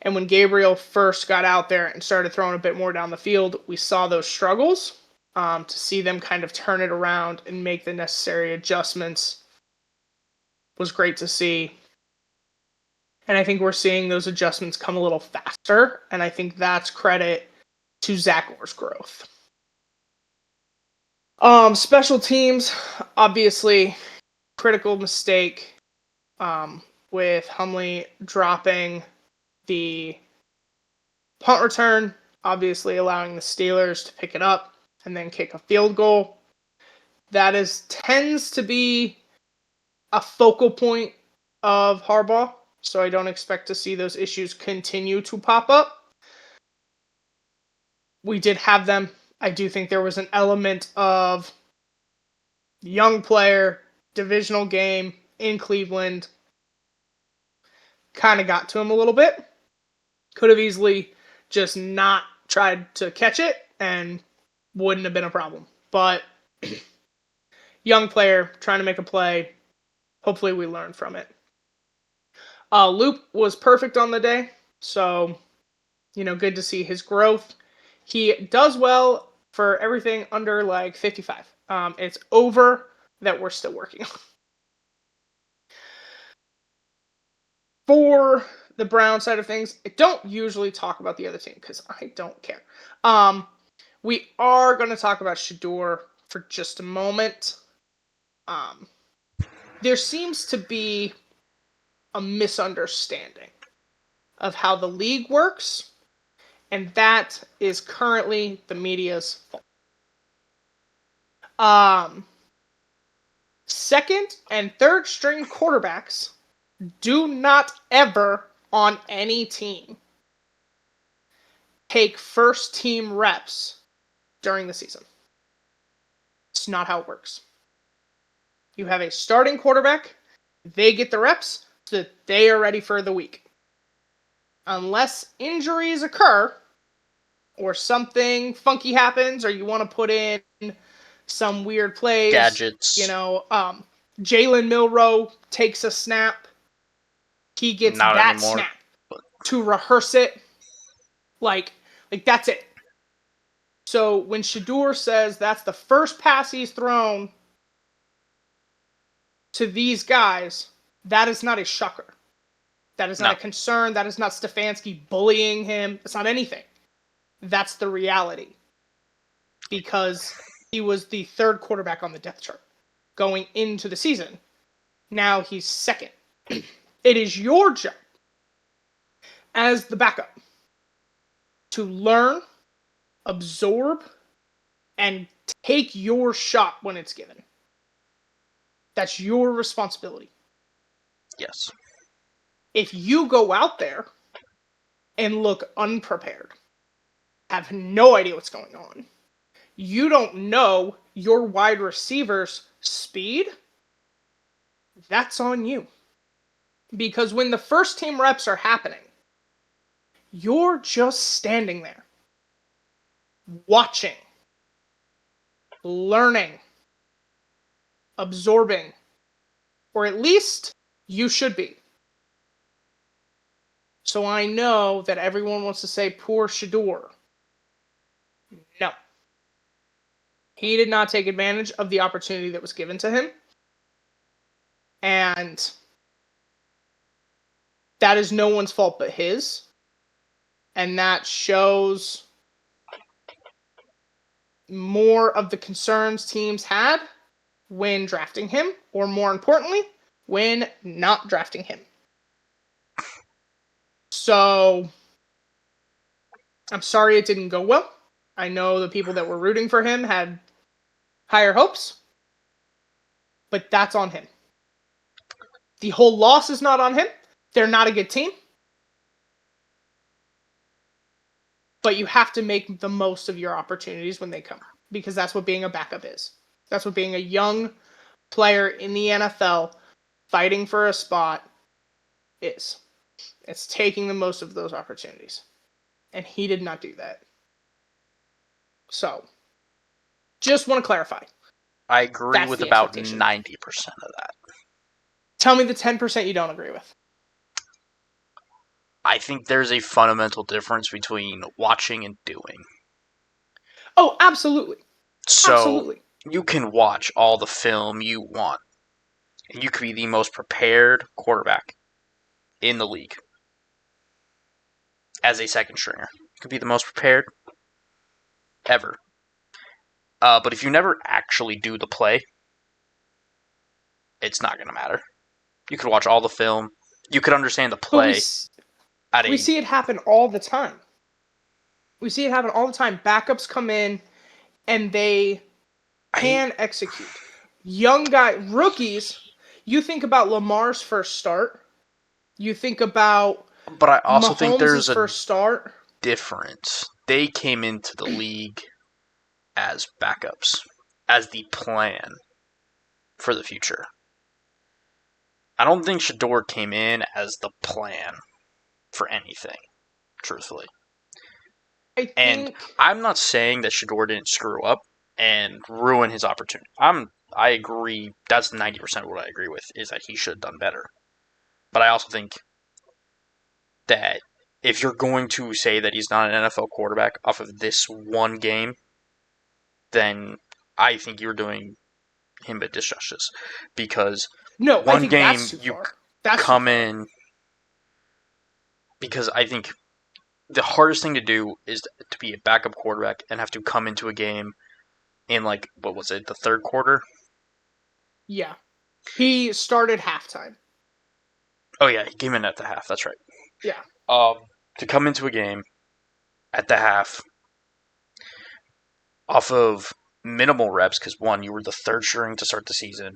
And when Gabriel first got out there and started throwing a bit more down the field, we saw those struggles. To see them kind of turn it around and make the necessary adjustments was great to see. And I think we're seeing those adjustments come a little faster, and I think that's credit to Zach Orr's growth. Special teams, obviously, critical mistake with Humley dropping the punt return, obviously allowing the Steelers to pick it up and then kick a field goal. That tends to be a focal point of Harbaugh, so I don't expect to see those issues continue to pop up. We did have them. I do think there was an element of young player, divisional game in Cleveland. Kind of got to him a little bit. Could have easily just not tried to catch it and wouldn't have been a problem. But young player trying to make a play. Hopefully we learn from it. Loop was perfect on the day. So, good to see his growth. He does well for everything under like 55. It's over that we're still working on. For the Brown side of things, I don't usually talk about the other team because I don't care. We are going to talk about Shedeur for just a moment. There seems to be a misunderstanding of how the league works, and that is currently the media's fault. Second and third string quarterbacks do not ever on any team take first team reps during the season. It's not how it works. You have a starting quarterback, they get the reps so that they are ready for the week. Unless injuries occur or something funky happens or you want to put in some weird plays. Gadgets. Jalen Milroe takes a snap. He gets Not that anymore, snap to rehearse it. Like that's it. So when Shedeur says that's the first pass he's thrown to these guys, that is not a shocker. That is not a concern. That is not Stefanski bullying him. It's not anything. That's the reality. Because He was the third quarterback on the depth chart going into the season. Now he's second. It is your job as the backup to learn, absorb, and take your shot when it's given. That's your responsibility. Yes. If you go out there and look unprepared, have no idea what's going on, you don't know your wide receiver's speed, that's on you. Because when the first team reps are happening, you're just standing there, watching, learning, absorbing, or at least you should be. So I know that everyone wants to say poor Shador. No. He did not take advantage of the opportunity that was given to him. And that is no one's fault but his. And that shows more of the concerns teams had when drafting him, or more importantly, when not drafting him. So, I'm sorry it didn't go well. I know the people that were rooting for him had higher hopes, but that's on him. The whole loss is not on him. They're not a good team. But you have to make the most of your opportunities when they come, because that's what being a backup is. That's what being a young player in the NFL fighting for a spot is. It's taking the most of those opportunities. And he did not do that. So, just want to clarify. I agree That's with the about expectation. 90% of that. Tell me the 10% you don't agree with. I think there's a fundamental difference between watching and doing. Oh, absolutely. So, Absolutely. you can watch all the film you want, and you could be the most prepared quarterback in the league as a second stringer. You could be the most prepared ever. But if you never actually do the play, it's not going to matter. You could watch all the film. You could understand the But play at we a see it happen all the time. We see it happen all the time. Backups come in and they can execute. Young guy, rookies, you think about Lamar's first start. You think about But I also think Mahomes' there's a first start. difference. They came into the league as backups, as the plan for the future. I don't think Shador came in as the plan for anything, truthfully. I And think I'm not saying that Shador didn't screw up and ruin his opportunity. I agree. That's 90% of what I agree with, is that he should have done better. But I also think that if you're going to say that he's not an NFL quarterback off of this one game, then I think you're doing him a disjustice. Because no, I one think game that's too you far. That's too come far. in, because I think the hardest thing to do is to be a backup quarterback and have to come into a game in, like, what was it, the third quarter? Yeah. He started halftime. Oh yeah, he came in at the half. That's right. Yeah. To come into a game at the half off of minimal reps, because one, you were the third string to start the season,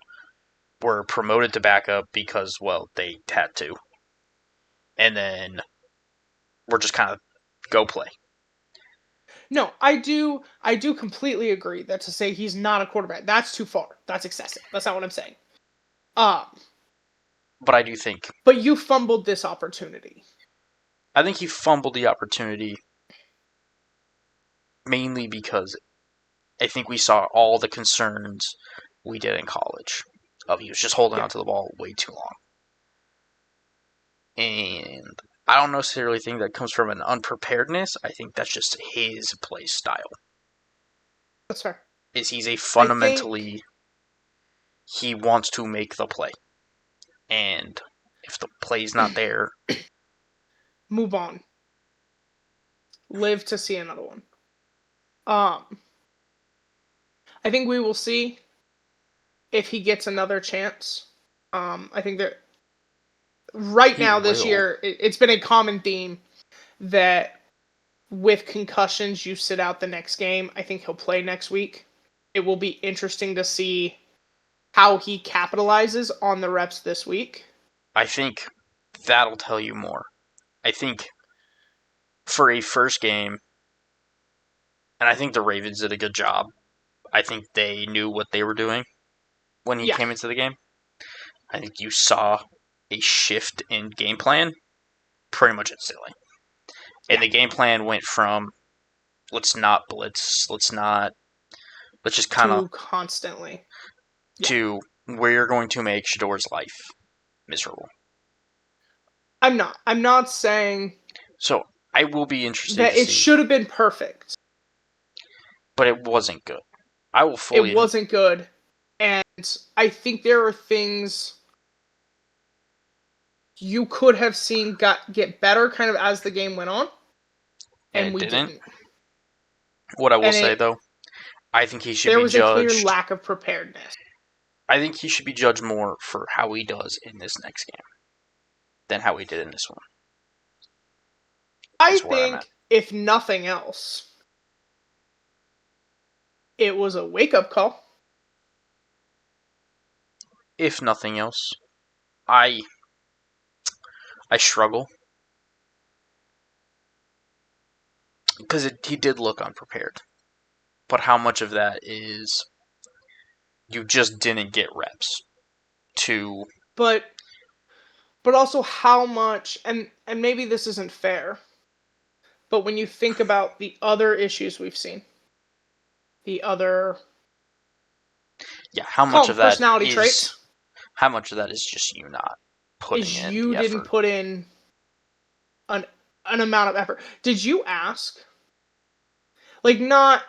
were promoted to backup because, well, they had to, and then we're just kind of go play. No, I do completely agree that to say he's not a quarterback, that's too far. That's excessive. That's not what I'm saying. Um, But I do think but you fumbled this opportunity. he fumbled the opportunity mainly because I think we saw all the concerns we did in college. Of he was just holding Yeah. onto the ball way too long. And I don't necessarily think that comes from an unpreparedness. I think that's just his play style. That's fair. Is he's a I think fundamentally, he wants to make the play. And if the play's not there, move on. Live to see another one. Um I think we will see if he gets another chance. I think that right He now this will. year, it's been a common theme that with concussions, you sit out the next game. I think he'll play next week. It will be interesting to see how he capitalizes on the reps this week. I think that'll tell you more. I think for a first game, and I think the Ravens did a good job. I think they knew what they were doing when he Yeah, came into the game. I think you saw a shift in game plan pretty much instantly. And yeah, the game plan went from let's not blitz, let's just kind of to constantly. Yeah, to we're going to make Shador's life miserable. I'm not saying So I will be interested that to it see, should have been perfect. but it wasn't good. I will It fully. wasn't good, and I think there are things you could have seen get better kind of as the game went on, And and it we didn't. didn't. What I will And say though, I think he should there be was a clear judged. lack of preparedness. I think he should be judged more for how he does in this next game than how he did in this one. I Is where I'm at. think, if nothing else, it was a wake up call. If nothing else, I I struggle because he did look unprepared. But how much of that is you just didn't get reps to? But also how much, and maybe this isn't fair, but when you think about the other issues we've seen, the other, Yeah, how call much them of that personality is traits, just you not putting is in you the didn't effort? put in an amount of effort. Did you ask? Like, not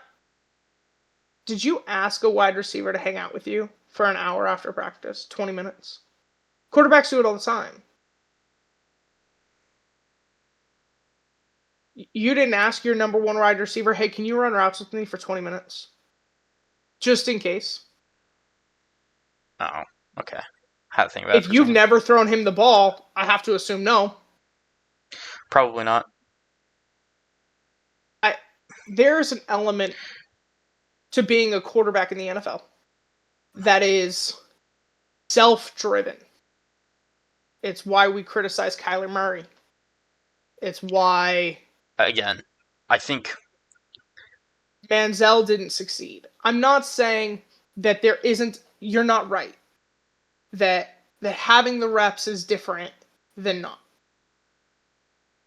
did you ask a wide receiver to hang out with you for an hour after practice? 20 minutes? Quarterbacks do it all the time. You didn't ask your number one wide receiver, hey, can you run routes with me for 20 minutes? Just in case. Oh, okay. Had to think about it If for a you've second. never thrown him the ball, I have to assume no. Probably not. There's an element to being a quarterback in the NFL that is self-driven. It's why we criticize Kyler Murray. It's why Again, I think Manziel didn't succeed. I'm not saying that there isn't. You're not right. That having the reps is different than not.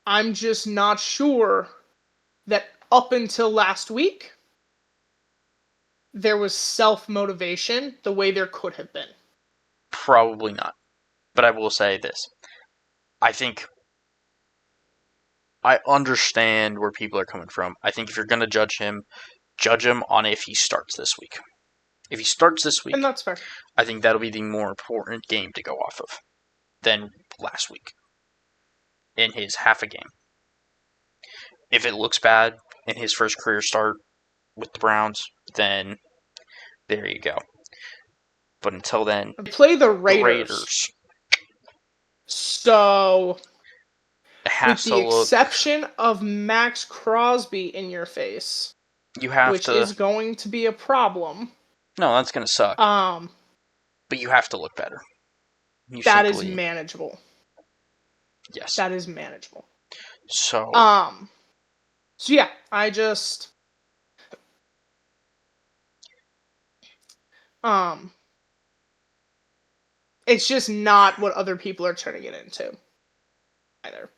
I'm just not sure that up until last week there was self-motivation the way there could have been. probably not. But I will say this. I think I understand where people are coming from. I think if you're going to judge him on if he starts this week. If he starts this And week, that's fair. I think that'll be the more important game to go off of than last week in his half a game. If it looks bad in his first career start with the Browns, then there you go. But until then, Play the the Raiders. Raiders So, it with has to the look. exception of Max Crosby in your face, You have which to. is going to be a problem, No, that's going to suck. um, But you have to look better. You that is simply. manageable. Yes. That is manageable. So. So yeah, I just um it's just not what other people are turning it into either.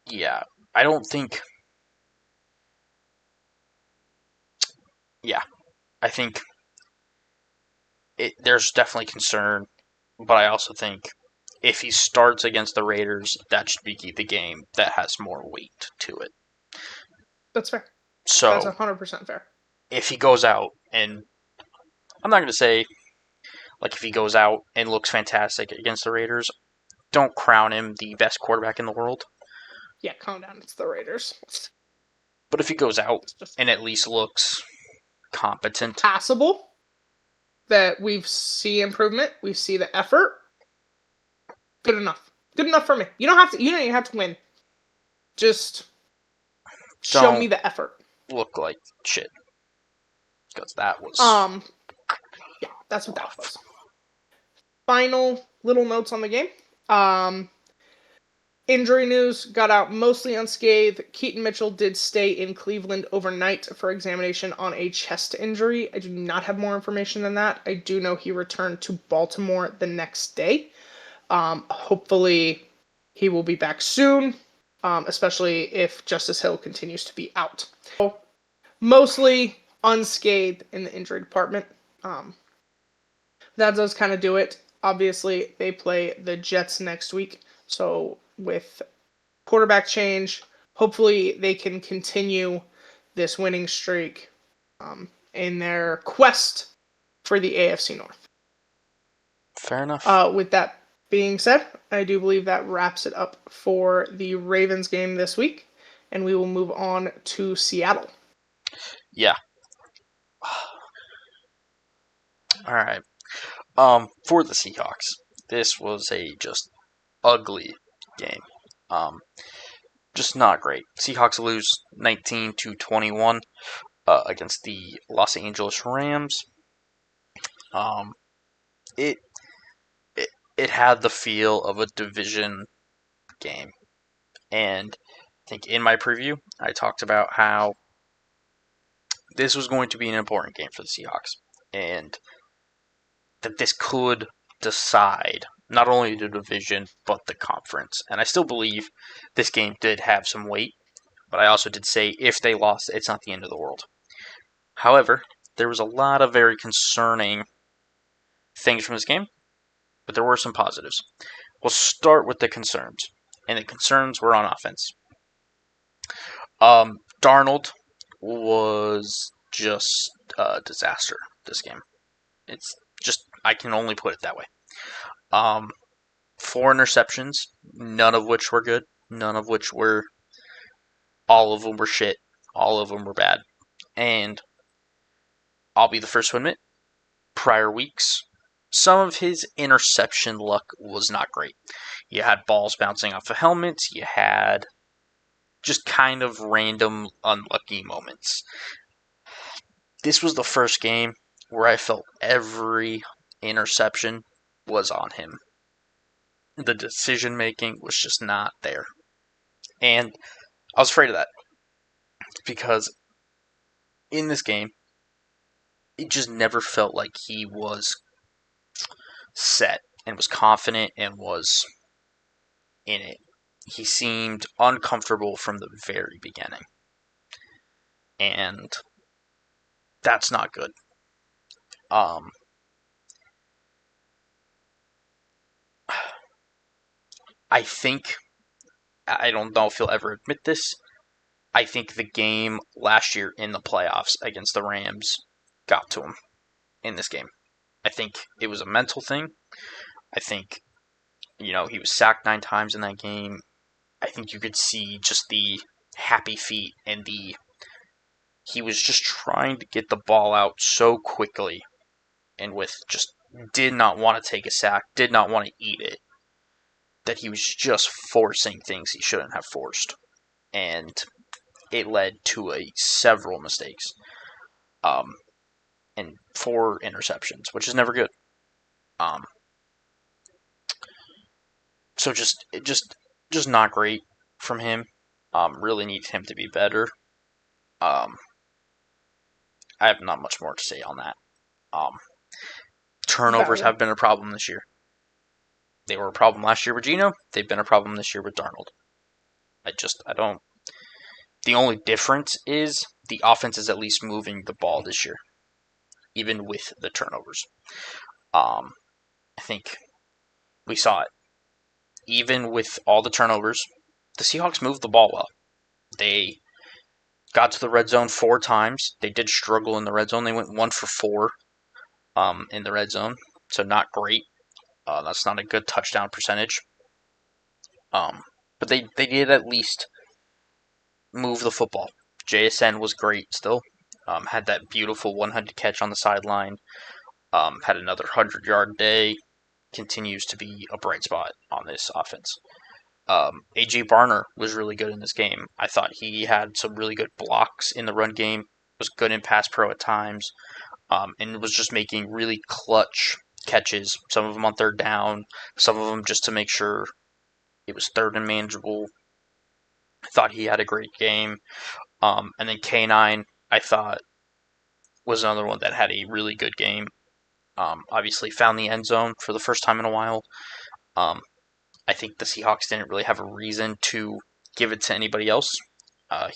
Yeah. I don't think. Yeah. I think there's definitely concern, but I also think if he starts against the Raiders, that should be the game that has more weight to it. That's fair. That's So 100% fair. if he goes out and I'm not going to say like if he goes out and looks fantastic against the Raiders, don't crown him the best quarterback in the world. Yeah, calm down. It's the Raiders. But if he goes out It's just and at least looks competent. passable, that we see improvement, we see the effort. Good enough. Good enough for me. You don't even have to win. Just show me the effort. Look like shit. Because that was yeah, that's what that was. Final little notes on the game. Injury news got out mostly unscathed. Keaton Mitchell did stay in Cleveland overnight for examination on a chest injury. I do not have more information than that. I do know he returned to Baltimore the next day. Hopefully he will be back soon, especially if Justice Hill continues to be out. So, mostly unscathed in the injury department. That does kind of do it. Obviously, they play the Jets next week. So with quarterback change, hopefully they can continue this winning streak in their quest for the AFC North. Fair enough. With that being said, I do believe that wraps it up for the Ravens game this week, and we will move on to Seattle. Yeah. All right. For the Seahawks, this was a just ugly game. Just not great. Seahawks lose 19-21 against the Los Angeles Rams. It had the feel of a division game, and I think in my preview I talked about how this was going to be an important game for the Seahawks, and that this could decide not only the division but the conference. And I still believe this game did have some weight, but I also did say if they lost, it's not the end of the world. However, there was a lot of very concerning things from this game, but there were some positives. We'll start with the concerns, and the concerns were on offense. Darnold was just a disaster this game. It's just, I can only put it that way. 4 interceptions, none of which were good, all of them were shit, all of them were bad. And I'll be the first to admit, prior weeks, some of his interception luck was not great. You had balls bouncing off of helmets, you had just kind of random unlucky moments. This was the first game where I felt every interception was on him. The decision making was just not there. And I was afraid of that. Because in this game, it just never felt like he was set and was confident and was in it. He seemed uncomfortable from the very beginning. And that's not good. I think, I don't know if he'll ever admit this, I think the game last year in the playoffs against the Rams got to him in this game. I think it was a mental thing. I think, he was sacked 9 times in that game. I think you could see just the happy feet and he was just trying to get the ball out so quickly and just did not want to take a sack, did not want to eat it, that he was just forcing things he shouldn't have forced. And it led to several mistakes. And 4 interceptions, which is never good. So just not great from him. Really needs him to be better. I have not much more to say on that. Turnovers have been a problem this year. They were a problem last year with Geno. They've been a problem this year with Darnold. I don't. The only difference is the offense is at least moving the ball this year, even with the turnovers. I think we saw it. Even with all the turnovers, the Seahawks moved the ball well. They got to the red zone 4 times. They did struggle in the red zone. They went 1 for 4 in the red zone, so not great. That's not a good touchdown percentage. But they did at least move the football. JSN was great still. Had that beautiful 100 catch on the sideline. Had another 100-yard day. Continues to be a bright spot on this offense. AJ Barner was really good in this game. I thought he had some really good blocks in the run game. Was good in pass pro at times, and was just making really clutch catches. Some of them on third down, some of them just to make sure it was third and manageable. I thought he had a great game. And then K9, I thought was another one that had a really good game. Obviously found the end zone for the first time in a while. Um, I think the Seahawks didn't really have a reason to give it to anybody else.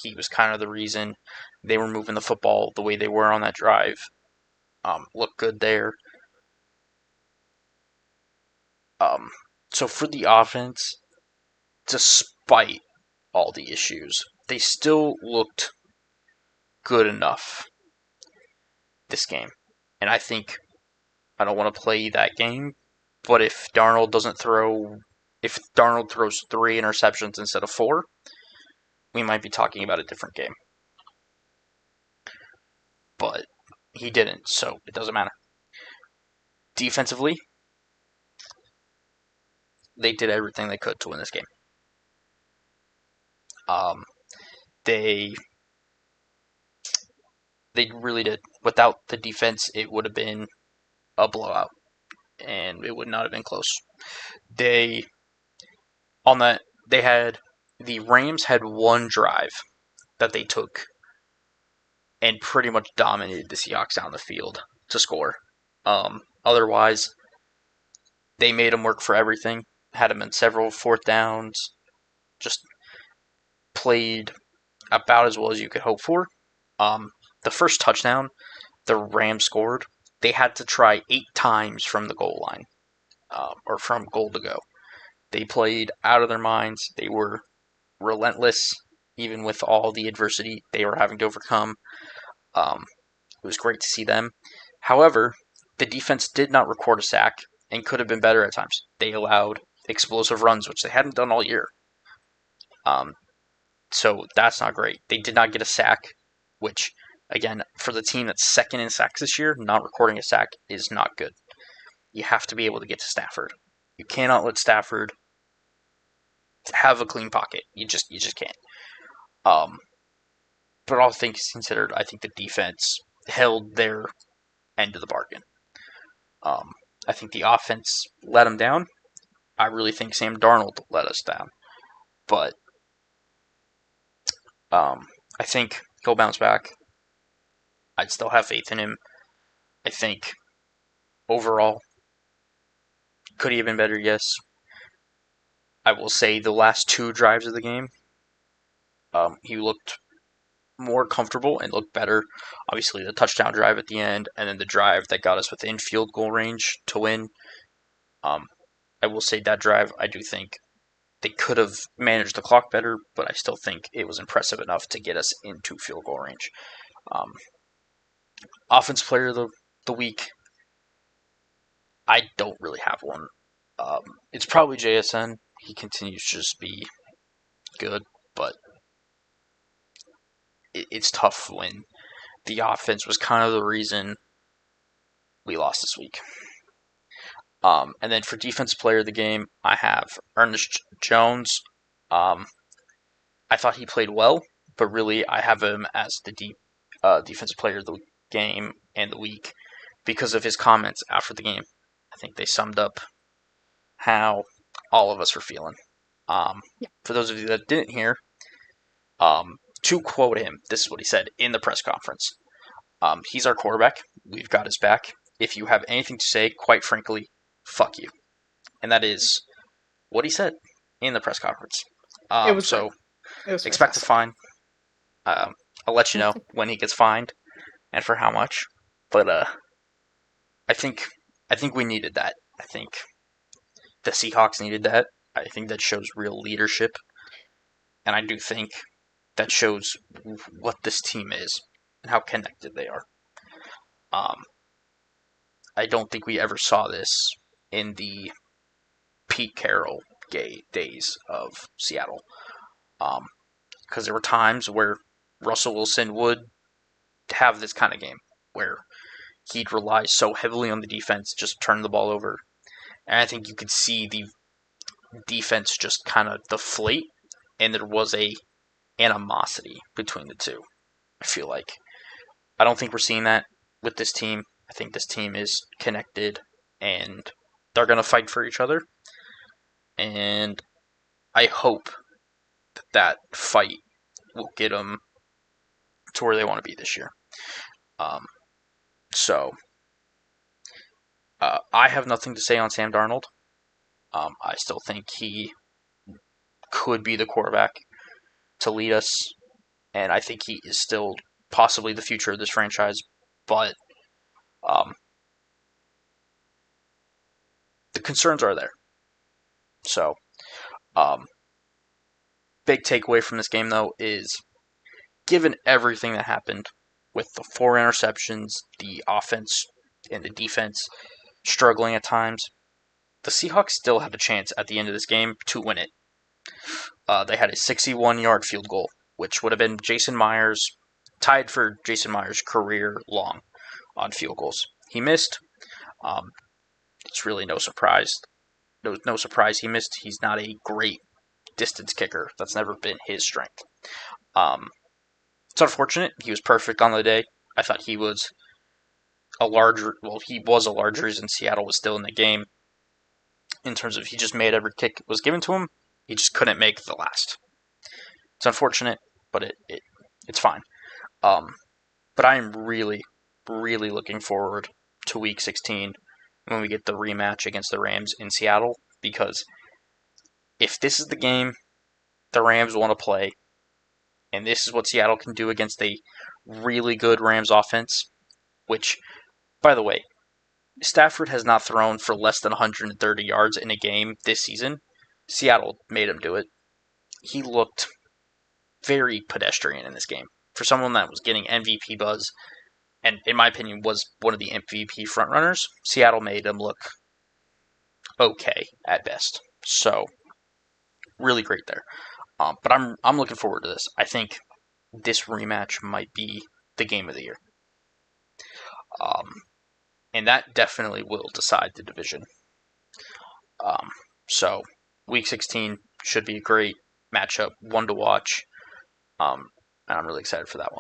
He was kind of the reason they were moving the football the way they were on that drive. Looked good there. Um, so for the offense, despite all the issues, they still looked good enough this game. And I think I don't want to play that game, but if Darnold throws 3 interceptions instead of 4, we might be talking about a different game. But he didn't, so it doesn't matter. Defensively, they did everything they could to win this game. They really did. Without the defense, it would have been a blowout, and it would not have been close. They had the Rams had one drive that they took and pretty much dominated the Seahawks down the field to score. Otherwise, they made them work for everything. Had them in several fourth downs. Just played about as well as you could hope for. The first touchdown the Rams scored, they had to try 8 times from the goal line, or from goal to go. They played out of their minds. They were relentless, even with all the adversity they were having to overcome. It was great to see them. However, the defense did not record a sack and could have been better at times. They allowed explosive runs, which they hadn't done all year. So that's not great. They did not get a sack, which, again, for the team that's second in sacks this year, not recording a sack is not good. You have to be able to get to Stafford. You cannot let Stafford have a clean pocket. You just can't. But all things considered, I think the defense held their end of the bargain. I think the offense let them down. I really think Sam Darnold let us down. But I think he'll bounce back. I'd still have faith in him. I think overall, could he have been better? Yes. I will say the last 2 drives of the game, he looked more comfortable and looked better. Obviously, the touchdown drive at the end, and then the drive that got us within field goal range to win. I will say that drive, I do think they could have managed the clock better, but I still think it was impressive enough to get us into field goal range. Offense player of the week, I don't really have one. It's probably JSN. He continues to just be good, but it's tough when the offense was kind of the reason we lost this week. And then for defense player of the game, I have Ernest Jones. I thought he played well, but really I have him as the defensive player of the game and the week because of his comments after the game. I think they summed up how all of us are feeling. For those of you that didn't hear, to quote him, this is what he said in the press conference. He's our quarterback. We've got his back. If you have anything to say, quite frankly, fuck you. And that is what he said in the press conference. So expect a fine. I'll let you know when he gets fined and for how much. But I think we needed that. I think the Seahawks needed that. I think that shows real leadership. And I do think that shows what this team is and how connected they are. I don't think we ever saw this in the Pete Carroll days of Seattle. Because there were times where Russell Wilson would have this kind of game where he'd rely so heavily on the defense, just turn the ball over. And I think you could see the defense just kind of deflate, and there was a animosity between the two. I feel like I don't think we're seeing that with this team. I think this team is connected, and they're gonna fight for each other. And I hope that fight will get them to where they want to be this year. Um, so I have nothing to say on Sam Darnold. I still think he could be the quarterback to lead us, and I think he is still possibly the future of this franchise. But um, the concerns are there. So, um, big takeaway from this game, though, is given everything that happened with the 4 interceptions, the offense and the defense struggling at times, the Seahawks still had a chance at the end of this game to win it. They had a 61-yard field goal, which would have been Jason Myers, tied for Jason Myers' career long on field goals. He missed. It's really no surprise. No surprise he missed. He's not a great distance kicker. That's never been his strength. It's unfortunate. He was perfect on the day. I thought he was a large reason Seattle was still in the game. In terms of he just made every kick that was given to him. He just couldn't make the last. It's unfortunate, but it's fine. But I am really, really looking forward to Week 16 when we get the rematch against the Rams in Seattle, because if this is the game the Rams want to play, and this is what Seattle can do against a really good Rams offense, which, by the way, Stafford has not thrown for less than 130 yards in a game this season. Seattle made him do it. He looked very pedestrian in this game. For someone that was getting MVP buzz, and in my opinion was one of the MVP frontrunners, Seattle made him look okay at best. So, really great there. But I'm looking forward to this. I think this rematch might be the game of the year. And that definitely will decide the division. So, Week 16 should be a great matchup, one to watch. And I'm really excited for that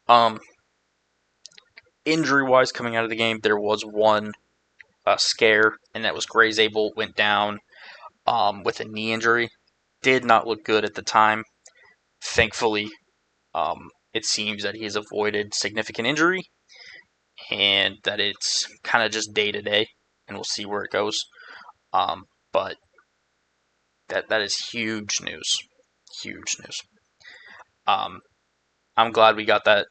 one. Injury-wise, coming out of the game, there was one scare, and that was Gray Zabel went down with a knee injury. Did not look good at the time. Thankfully, it seems that he has avoided significant injury, and that it's kind of just day-to-day, and we'll see where it goes. But that is huge news. Huge news. I'm glad we got that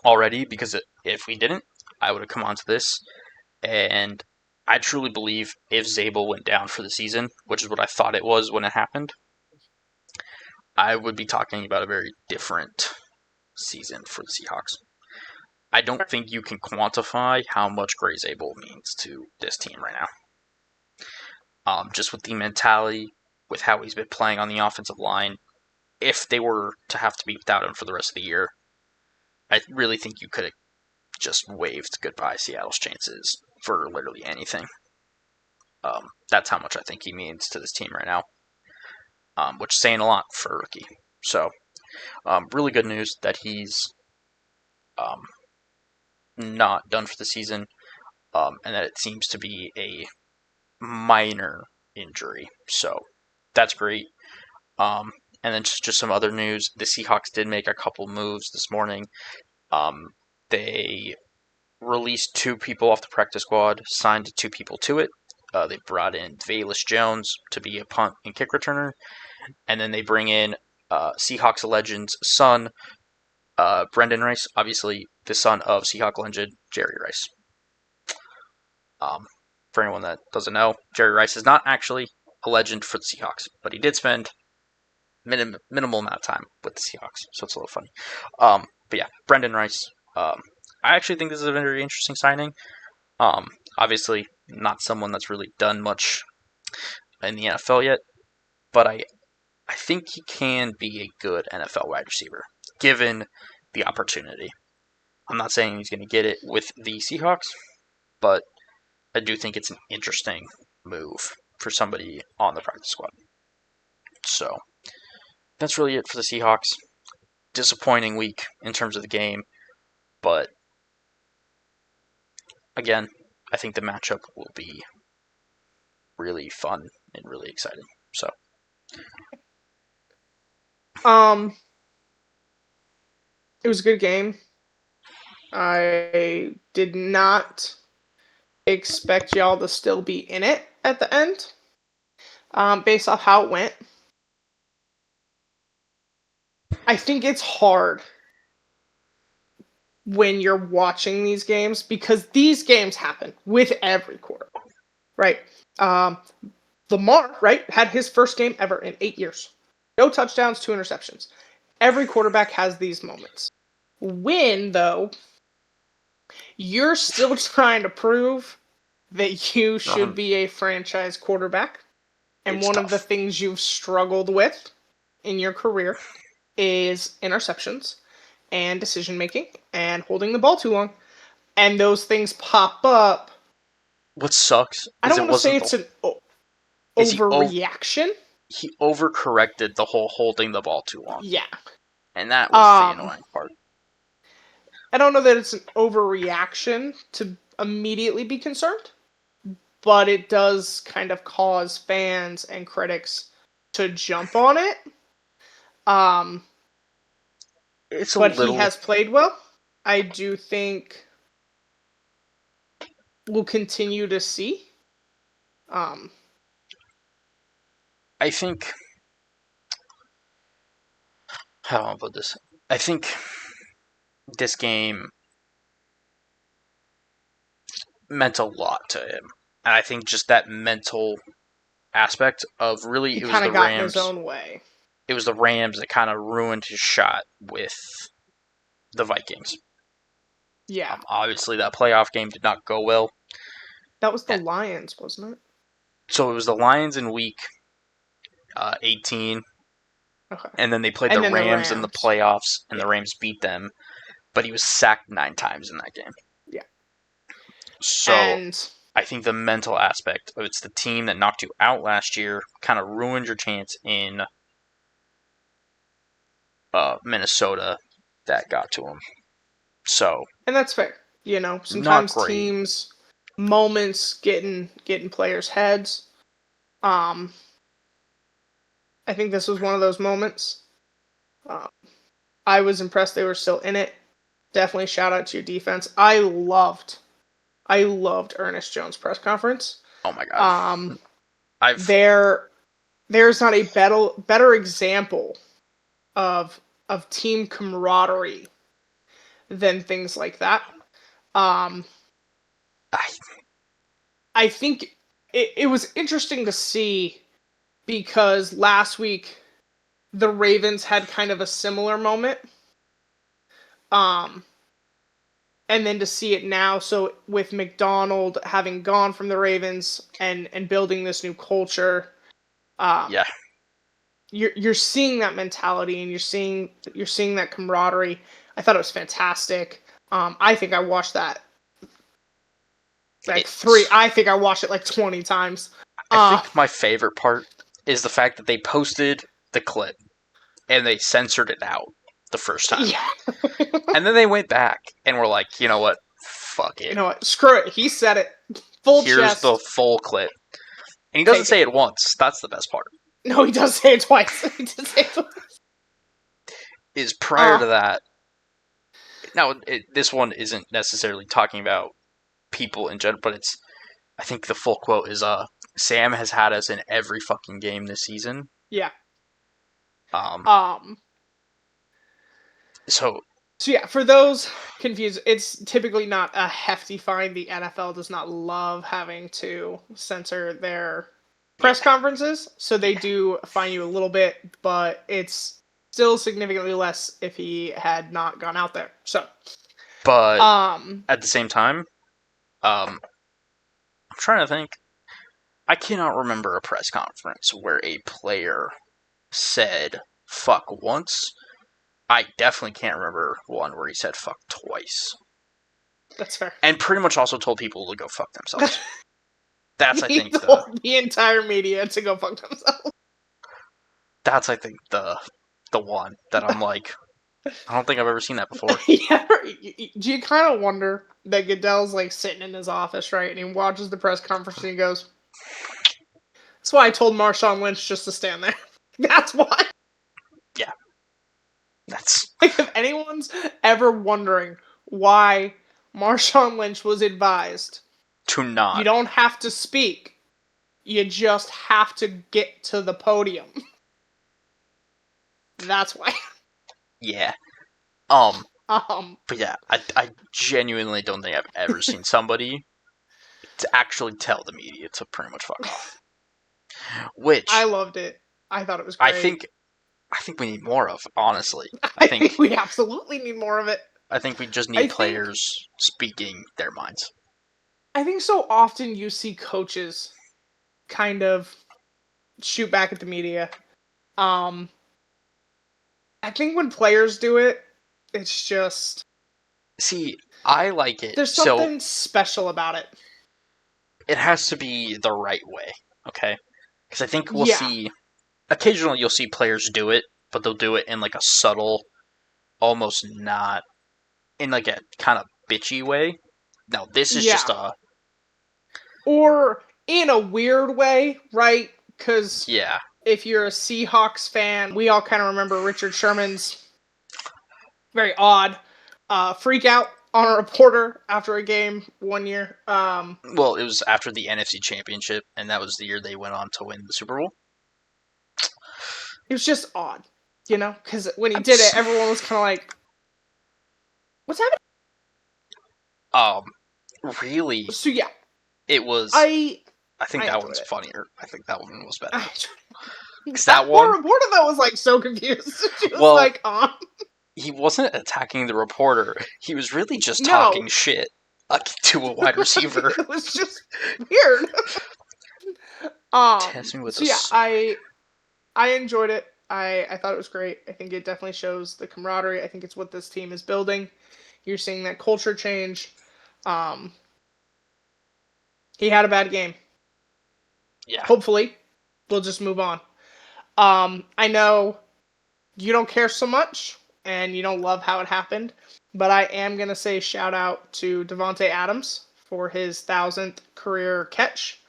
already, because if we didn't, I would have come onto this, and I truly believe if Zabel went down for the season, which is what I thought it was when it happened, I would be talking about a very different season for the Seahawks. I don't think you can quantify how much Gray Zabel means to this team right now. Just with the mentality, with how he's been playing on the offensive line, if they were to have to be without him for the rest of the year, I really think you could have just waved goodbye Seattle's chances for literally anything. That's how much I think he means to this team right now, which is saying a lot for a rookie. So, really good news that he's not done for the season, and that it seems to be a minor injury. So, that's great. And then just some other news. The Seahawks did make a couple moves this morning. They released 2 people off the practice squad, signed 2 people to it. They brought in Velus Jones to be a punt and kick returner. And then they bring in Seahawks legend's son, Brendan Rice, obviously the son of Seahawks legend Jerry Rice. For anyone that doesn't know, Jerry Rice is not actually a legend for the Seahawks, but he did spend minimal amount of time with the Seahawks, so it's a little funny. But yeah, Brendan Rice. I actually think this is a very interesting signing. Obviously, not someone that's really done much in the NFL yet, but I think he can be a good NFL wide receiver. given the opportunity. I'm not saying he's going to get it with the Seahawks, but I do think it's an interesting move for somebody on the practice squad. So that's really it for the Seahawks. Disappointing week in terms of the game, but again, I think the matchup will be really fun and really exciting. So, Um, it was a good game. I did not expect y'all to still be in it at the end, based off how it went. I think it's hard when you're watching these games because these games happen with every quarter, right? Um, Lamar, right, had his first game ever in 8 years. No touchdowns, 2 interceptions. Every quarterback has these moments. When, though, you're still trying to prove that you should be a franchise quarterback, and it's one of the tough. things you've struggled with in your career is interceptions and decision making and holding the ball too long. And those things pop up. What sucks I is don't it want to say wasn't it's an is overreaction. he overcorrected the whole holding the ball too long, Yeah. and that was the Um, annoying part. I don't know that it's an overreaction to immediately be concerned, but it does kind of cause fans and critics to jump on it. Um, It's a but he little. has played well. I do think we'll continue to see. Um, I think how do I put this? I think this game meant a lot to him, and I think just that mental aspect of really he kind of got in his own way. It was the Rams that kind of ruined his shot with the Vikings. Yeah. Obviously, that playoff game did not go well. That was the Lions, wasn't it? So it was the Lions in week 18, Okay. and then they played the And then the Rams in the Rams. playoffs, and the Yeah. Rams beat them, but he was sacked 9 times in that game. Yeah. So And I think the mental aspect of it's the team that knocked you out last year kind of ruined your chance in Minnesota that got to him. So that's fair. You know, not sometimes great. teams moments getting players' heads. Um, I think this was one of those moments. Um, I was impressed they were still in it. Definitely shout out to your defense. I loved Ernest Jones' press conference. Oh my god. Um, I've there's not a better example of team camaraderie than things like that. Um, I, I think it was interesting to see because last week the Ravens had kind of a similar moment. Um, and then to see it now, so with McDonald having gone from the Ravens and building this new culture, um, yeah. you're seeing that mentality and you're seeing that camaraderie. I thought it was fantastic. I think I watched that like three. I think I watched it like 20 times. I think my favorite part is the fact that they posted the clip and they censored it out the first time. Yeah. And then they went back and were like, you know what? Fuck it. You know what? Screw it. He said it. Full Here's chest. the full clip. And he doesn't say it once. That's the best part. No, he does say it twice. He does say it twice. Is prior to that. Now, this one isn't necessarily talking about people in general, but it's. I think the full quote is Sam has had us in every fucking game this season. Yeah. Um. So yeah, for those confused, it's typically not a hefty fine. The NFL does not love having to censor their press conferences, so they do fine you a little bit, but it's still significantly less if he had not gone out there. So, but at the same time, I'm trying to think. I cannot remember a press conference where a player said "fuck" once I definitely can't remember one where he said fuck twice. That's fair. And pretty much also told people to go fuck themselves. That's I He think the told the entire media to go fuck themselves. that's I think the one that I'm like, I don't think I've ever seen that before. Yeah, do you kind of wonder that Goodell's like sitting in his office, right, and he watches the press conference and he goes, "That's why I told Marshawn Lynch just to stand there. That's why." Yeah. That's Like, if anyone's ever wondering why Marshawn Lynch was advised, to you not. don't have to speak. You just have to get to the podium. That's why. Yeah. Um, But yeah, I genuinely don't think I've ever seen somebody to actually tell the media to pretty much fuck off. I Which loved it. I thought it was I great. think I think we need more of, honestly. I think we absolutely need more of it. I think we just I need think players speaking their minds. I think so often you see coaches kind of shoot back at the media. Um, I think when players do it, it's just See, I like it. there's So something special about it. it has to be the right way, okay? Because I think we'll Yeah, see occasionally you'll see players do it, but they'll do it in like a subtle, almost not in like a kind of bitchy way. No, this is just yeah. a Or in a weird way, right? Because yeah. if you're a Seahawks fan, we all kind of remember Richard Sherman's very odd freak out on a reporter after a game one year. Well, it was after the NFC Championship, and that was the year they went on to win the Super Bowl. It was just odd, because when he did it, everyone was kind of like, "What's happening?" Um, really, So yeah, it was. I I think I that enjoyed one's it. funnier. I think that one was better. I Because that that poor one, reporter that was like so confused. She was well, like, he wasn't attacking the reporter. He was really just talking no." shit to a wide receiver. It was just weird. Test me with So yeah, this. I enjoyed it. I thought it was great. I think it definitely shows the camaraderie. I think it's what this team is building. You're seeing that culture change. Um, he had a bad game. Yeah. Hopefully, we'll just move on. I know you don't care so much and you don't love how it happened, but I am gonna say shout out to Devonte Adams for his 1,000th career catch.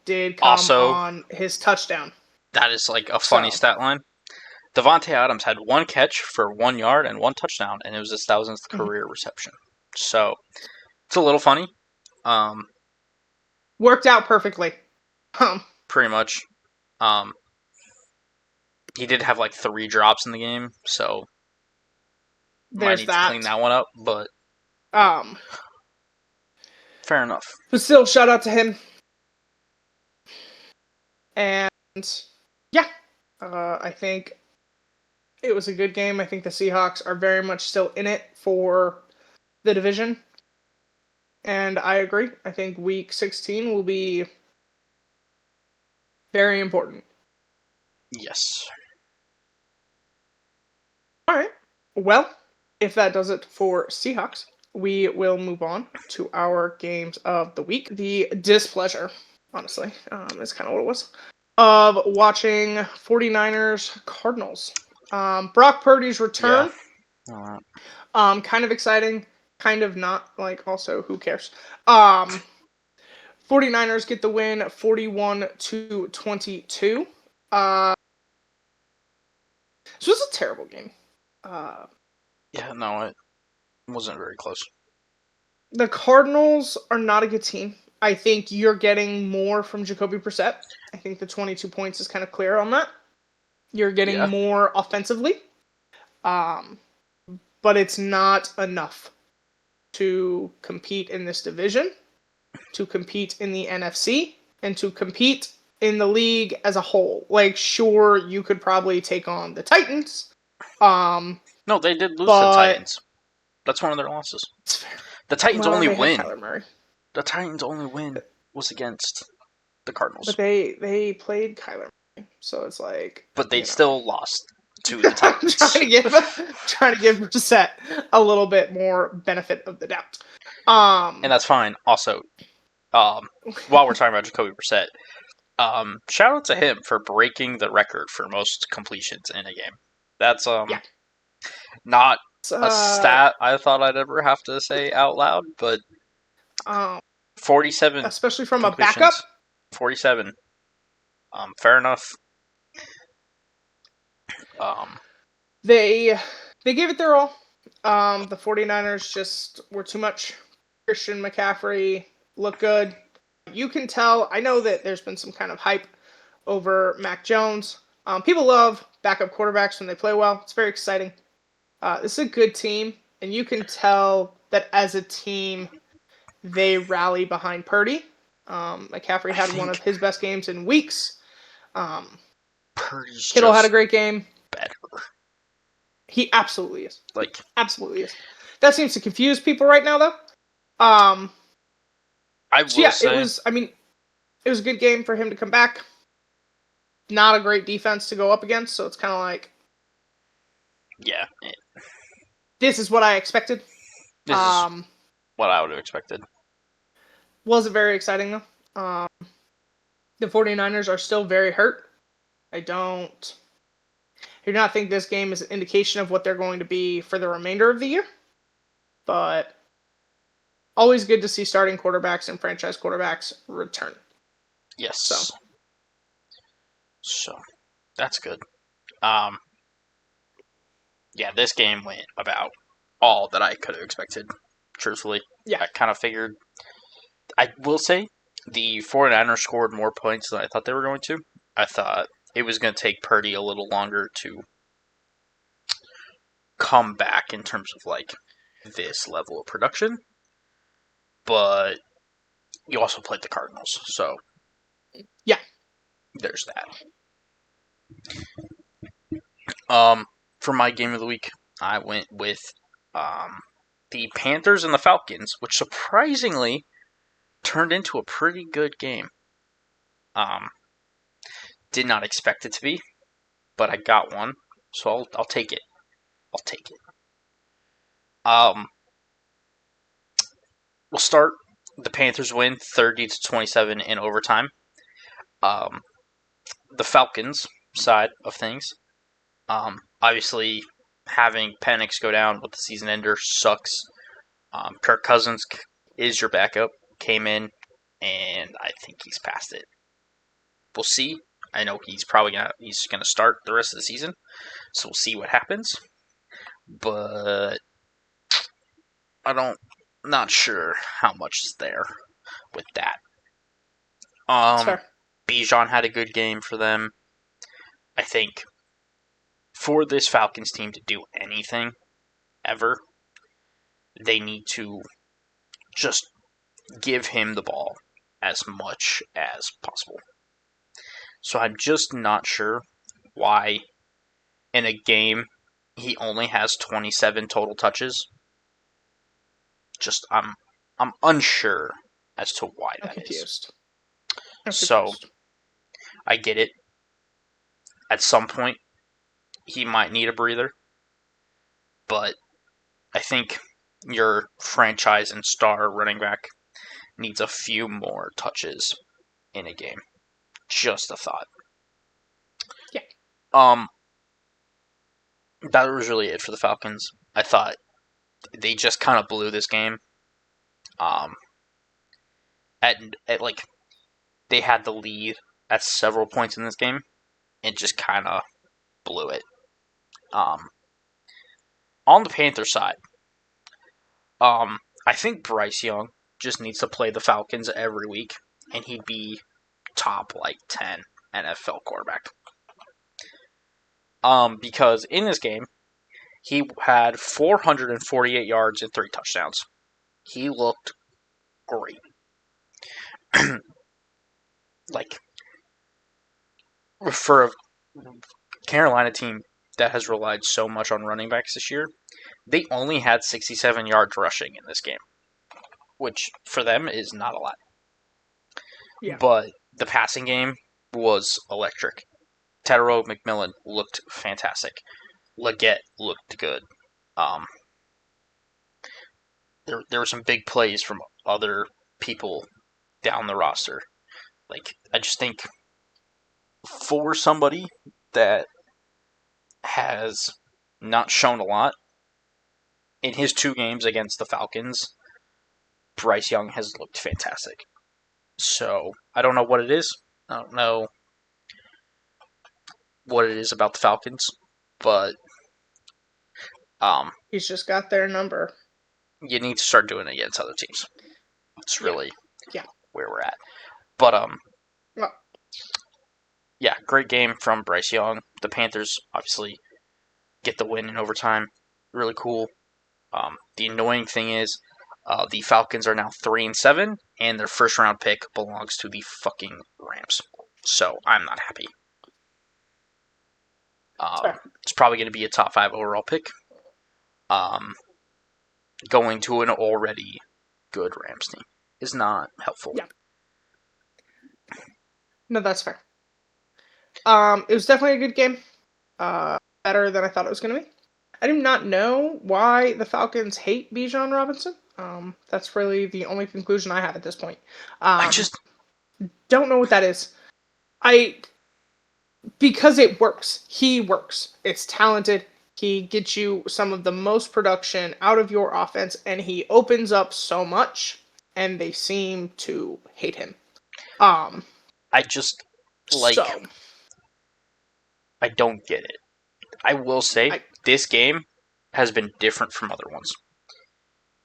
Did come Also, on his touchdown. that is like a funny So stat line. Devonte Adams had one catch for 1 yard and one touchdown, and it was his 1,000th mhm. career reception. So it's a little funny. Um, Worked out perfectly. Pretty much. Um, he did have like 3 drops in the game, so might There's need to clean that. that one up. But Um, fair enough. but still, shout out to him. And yeah, I think it was a good game. I think the Seahawks are very much still in it for the division. And I agree. I think week 16 will be very important. Yes. All right. Well, if that does it for Seahawks, we will move on to our games of the week. The displeasure, honestly, is kind of what it was, of watching 49ers Cardinals. Brock Purdy's Yeah. return, kind of exciting, kind of not, like, also, who cares? 49ers get the win 41-22. This was a terrible game. Yeah, no, it wasn't very close. The Cardinals are not a good team. I think you're getting more from Jacoby Brissett. I think the 22 points is kind of clear on that. You're getting Yeah. more offensively, but it's not enough to compete in this division, to compete in the NFC, and to compete in the league as a whole. Like, sure, you could probably take on the Titans. No, they did lose to the But Titans. That's one of their losses. The Titans well, only they had win. Kyler Murray. The Titans' only win was against the Cardinals. But they played Kyler Murray, so it's like. But they still lost. to the Titans. trying to give Brissett a little bit more benefit of the doubt. And that's fine. Also, while we're talking about Jacoby Brissett, shout out to him for breaking the record for most completions in a game. That's yeah. not a stat I thought I'd ever have to say out loud, but 47 especially from a completions, backup. 47. Fair enough. They gave it their all. The 49ers just were too much. Christian McCaffrey looked good. You can tell. I know that there's been some kind of hype over Mac Jones. People love backup quarterbacks when they play well. It's very exciting. This is a good team, and you can tell that as a team, they rally behind Purdy. McCaffrey had one of his best games in weeks. Purdy's Kittle had a great game. Better. He absolutely is. Like, absolutely is. That seems to confuse people right now, though. I will say, it was. I mean, it was a good game for him to come back. Not a great defense to go up against, so it's kind of like, yeah, this is what I expected. This is what I would have expected. Wasn't very exciting though. The 49ers are still very hurt. I do not think this game is an indication of what they're going to be for the remainder of the year. But always good to see starting quarterbacks and franchise quarterbacks return. Yes. So that's good. Yeah, this game went about all that I could have expected, truthfully. Yeah. I kind of figured. I will say, the 49ers scored more points than I thought they were going to. I thought it was going to take Purdy a little longer to come back in terms of, like, this level of production. But you also played the Cardinals, so yeah, there's that. For my game of the week, I went with the Panthers and the Falcons, which surprisingly turned into a pretty good game. Did not expect it to be, but I got one, so I'll take it. I'll take it. We'll start. The Panthers win 30-27 in overtime. The Falcons side of things, obviously having Penix go down with the season ender sucks. Kirk Cousins is your backup. Came in, and I think he's past it. We'll see. I know he's gonna start the rest of the season, so we'll see what happens. But not sure how much is there with that. Bijan had a good game for them. I think for this Falcons team to do anything ever, they need to just give him the ball as much as possible. So I'm just not sure why in a game he only has 27 total touches. Just I'm unsure as to why that is. So I get it. At some point he might need a breather. But I think your franchise and star running back needs a few more touches in a game. Just a thought. Yeah. That was really it for the Falcons. I thought they just kind of blew this game. At like they had the lead at several points in this game, and just kind of blew it. On the Panthers side, I think Bryce Young just needs to play the Falcons every week, and he'd be top 10 NFL quarterback. Because in this game, he had 448 yards and 3 touchdowns. He looked great. For a Carolina team that has relied so much on running backs this year, they only had 67 yards rushing in this game, which for them is not a lot. Yeah. But the passing game was electric. Tedero McMillan looked fantastic. Leggett looked good. Um, there were some big plays from other people down the roster. Like, I just think for somebody that has not shown a lot in his 2 games against the Falcons, Bryce Young has looked fantastic. So I don't know what it is. I don't know what it is about the Falcons, but He's just got their number. you need to start doing it against other teams. It's really Yeah. where we're at. But Well, yeah, great game from Bryce Young. The Panthers obviously get the win in overtime. Really cool. The annoying thing is, the Falcons are now 3-7, and their first round pick belongs to the fucking Rams. So I'm not happy. It's probably going to be a top 5 overall pick. Going to an already good Rams team is not helpful. Yeah. No, that's fair. It was definitely a good game. Better than I thought it was going to be. I do not know why the Falcons hate Bijan Robinson. That's really the only conclusion I have at this point. I just don't know what that is. Because it works. He works. It's talented. He gets you some of the most production out of your offense, and he opens up so much, and they seem to hate him. I just I don't get it. I will say this game has been different from other ones.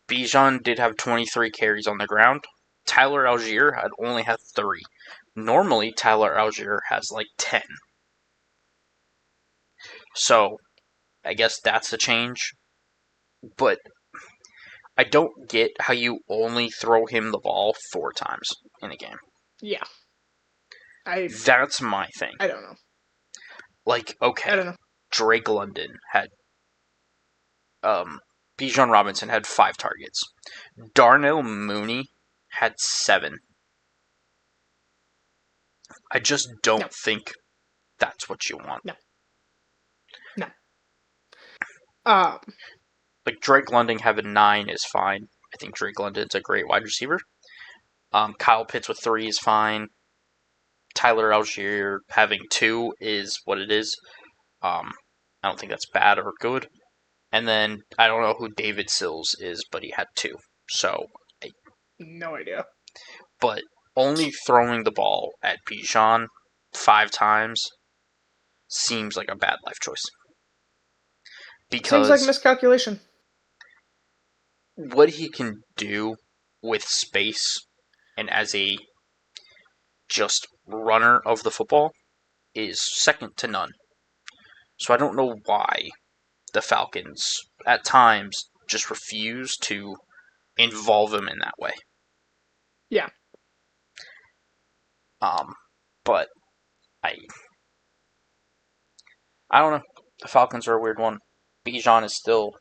Bijan did have 23 carries on the ground. Tyler Algier had only had 3. Normally, Tyler Algier has like 10. So, I guess that's a change. But I don't get how you only throw him the ball 4 times in a game. Yeah. That's my thing. I don't know. Like, okay, I don't know. Drake London had Bijan Robinson had 5 targets. Darnell Mooney had 7. I just don't think that's what you want. No. Like, Drake London having 9 is fine. I think Drake London's a great wide receiver. Kyle Pitts with 3 is fine. Tyler Algier having 2 is what it is. I don't think that's bad or good. And then, I don't know who David Sills is, but he had 2. So, no idea. But only throwing the ball at Bijan 5 times seems like a bad life choice. Because seems like a miscalculation. What he can do with space and as a just runner of the football is second to none. So I don't know why the Falcons at times just refuse to involve him in that way. Yeah. But I don't know. The Falcons are a weird one. Bijan is still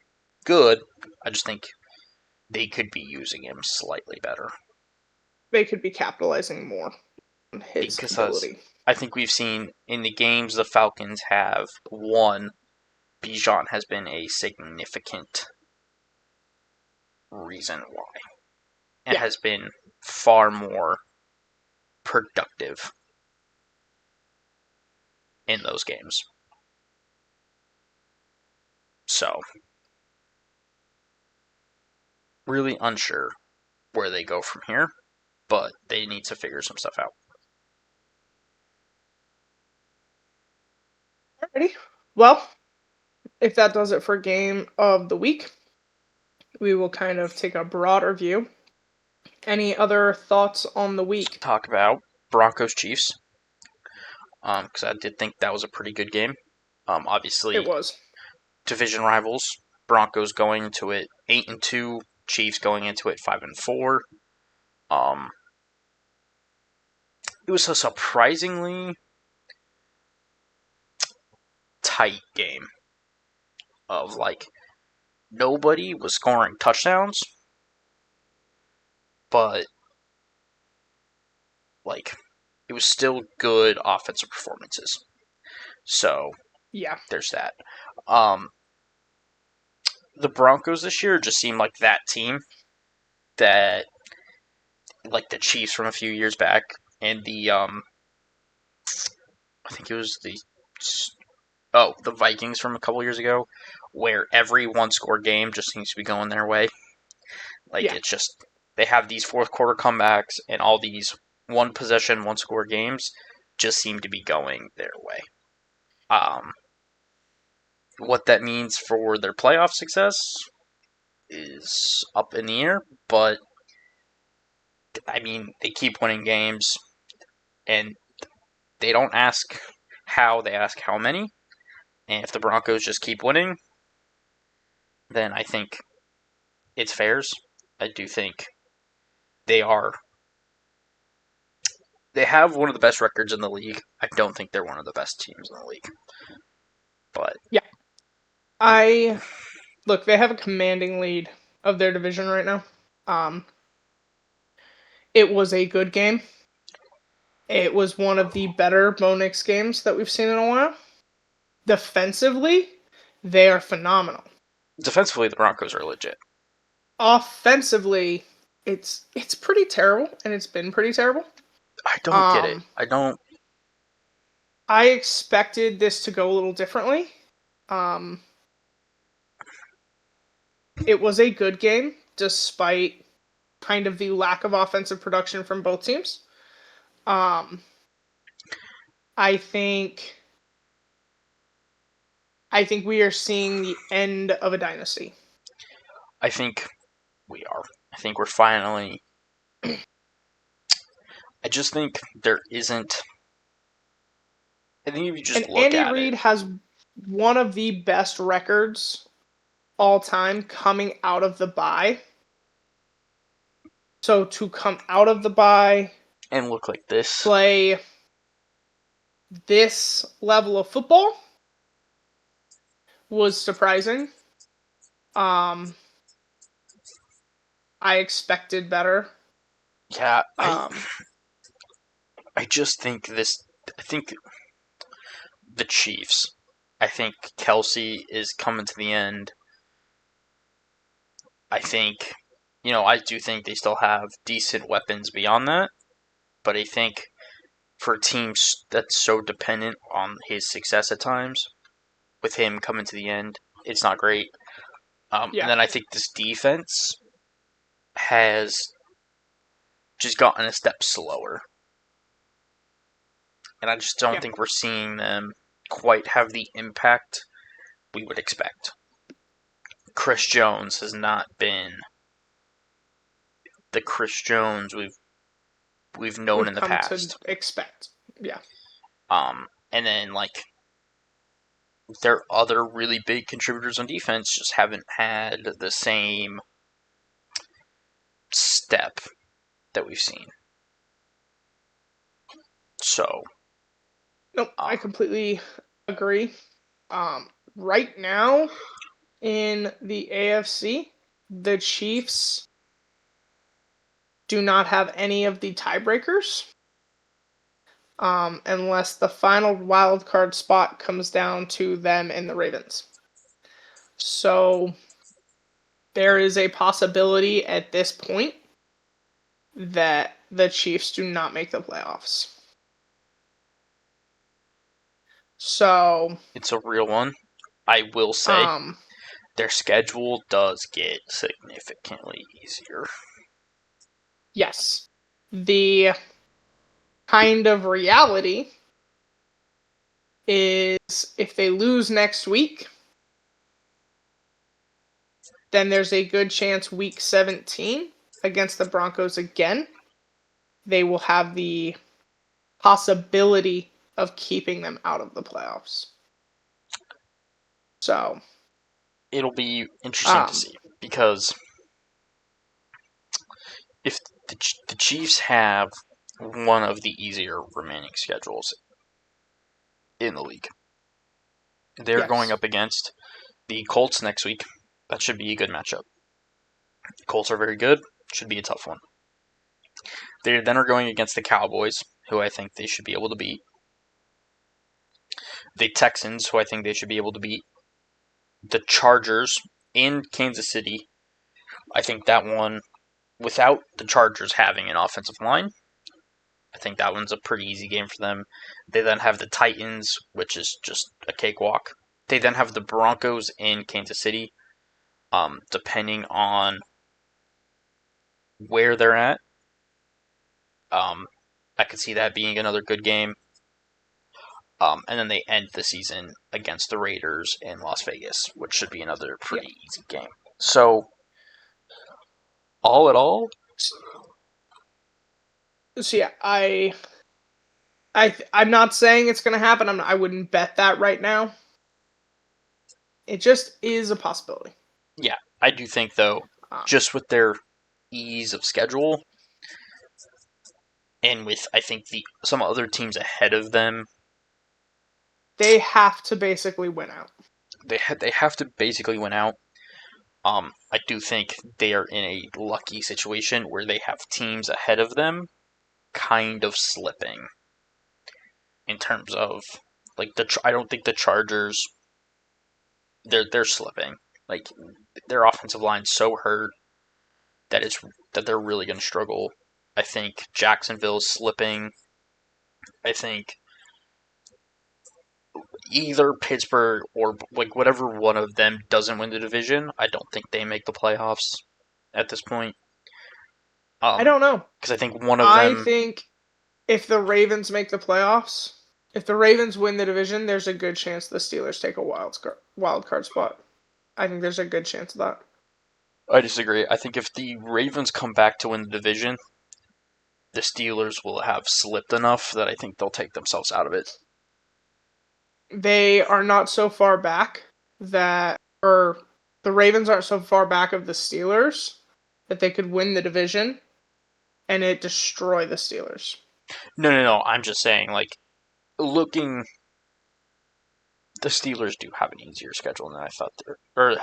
good. I just think they could be using him slightly better. They could be capitalizing more on his ability. I think we've seen in the games the Falcons have won, Bijan has been a significant reason why. And has been far more productive in those games. So, really unsure where they go from here, but they need to figure some stuff out. Alrighty. Well, if that does it for game of the week, we will kind of take a broader view. Any other thoughts on the week? Talk about Broncos Chiefs, because I did think that was a pretty good game. Obviously, it was division rivals. Broncos going into it 8-2, Chiefs going into it 5-4. It was a surprisingly tight game of like nobody was scoring touchdowns, but like it was still good offensive performances. So Yeah. there's that. Um, the Broncos this year just seem like that team that, like the Chiefs from a few years back, and I think it was the Vikings from a couple years ago, where every one score game just seems to be going their way. Like Yeah. it's just they have these fourth quarter comebacks and all these one possession, one score games just seem to be going their way. Um, what that means for their playoff success is up in the air, but I mean they keep winning games and they don't ask how, they ask how many. And if the Broncos just keep winning, then I think it's fairs. I do think they are. They have one of the best records in the league. I don't think they're one of the best teams in the league. But Yeah. I look, they have a commanding lead of their division right now. Um, it was a good game. It was one of the better Bo Nix games that we've seen in a while. Defensively, they are phenomenal. defensively, the Broncos are legit. Offensively, it's pretty terrible, and it's been pretty terrible. I don't get it. Um, I don't. I expected this to go a little differently. Um, it was a good game, despite kind of the lack of offensive production from both teams. Um, I think I think we are seeing the end of a dynasty. I think we are. I think we're finally. I just think there isn't. I think if you just And look Andy at it, Reid has one of the best records all time coming out of the bye. So to come out of the bye, and look like this, play this level of football was surprising. Um, I expected better. yeah, Um, I just think this. I think the Chiefs. I think Kelsey is coming to the end. I think, I do think they still have decent weapons beyond that, but I think for teams that's so dependent on his success at times, with him coming to the end, it's not great. And yeah, then I think this defense has just gotten a step slower, and I just don't yeah, think we're seeing them quite have the impact we would expect. Chris Jones has not been the Chris Jones we've known we've in the come to past. expect. Yeah, And then like their other really big contributors on defense just haven't had the same step that we've seen. So, nope, I um, completely agree. Right now in the AFC, the Chiefs do not have any of the tiebreakers. Unless the final wild card spot comes down to them and the Ravens. So there is a possibility at this point that the Chiefs do not make the playoffs. So, it's a real one. I will say um, their schedule does get significantly easier. yes, the kind of reality is if they lose next week, then there's a good chance week 17 against the Broncos again, they will have the possibility of keeping them out of the playoffs. So, It'll be interesting to um, see because if the Chiefs have one of the easier remaining schedules in the league, they're going yes, up against the Colts next week. That should be a good matchup. The Colts are very good. Should be a tough one. They then are going against the Cowboys, who I think they should be able to beat. the Texans, who I think they should be able to beat, the Chargers in Kansas City. I think that one, without the Chargers having an offensive line, I think that one's a pretty easy game for them. They then have the Titans, which is just a cakewalk. They then have the Broncos in Kansas City. Depending on where they're at, I could see that being another good game. And then they end the season against the Raiders in Las Vegas, which should be another pretty easy game. So, all in all, So yeah, I'm not saying it's going to happen. I wouldn't bet that right now. It just is a possibility. yeah, I do think though, just with their ease of schedule, and with I think some other teams ahead of them, they have to basically win out. They have to basically win out. I do think they are in a lucky situation where they have teams ahead of them kind of slipping in terms of like I don't think the Chargers they're slipping. Like their offensive line's so hurt that they're really going to struggle. I think Jacksonville's slipping. I think either Pittsburgh or like whatever one of them doesn't win the division, I don't think they make the playoffs at this point. I don't know. Because I think one of I them. think if the Ravens make the playoffs, if the Ravens win the division, there's a good chance the Steelers take a wild card spot. I think there's a good chance of that. I disagree. I think if the Ravens come back to win the division, the Steelers will have slipped enough that I think they'll take themselves out of it. They are not so far back or the Ravens aren't so far back of the Steelers that they could win the division and it destroy the Steelers. No. I'm just saying, like, the Steelers do have an easier schedule than I thought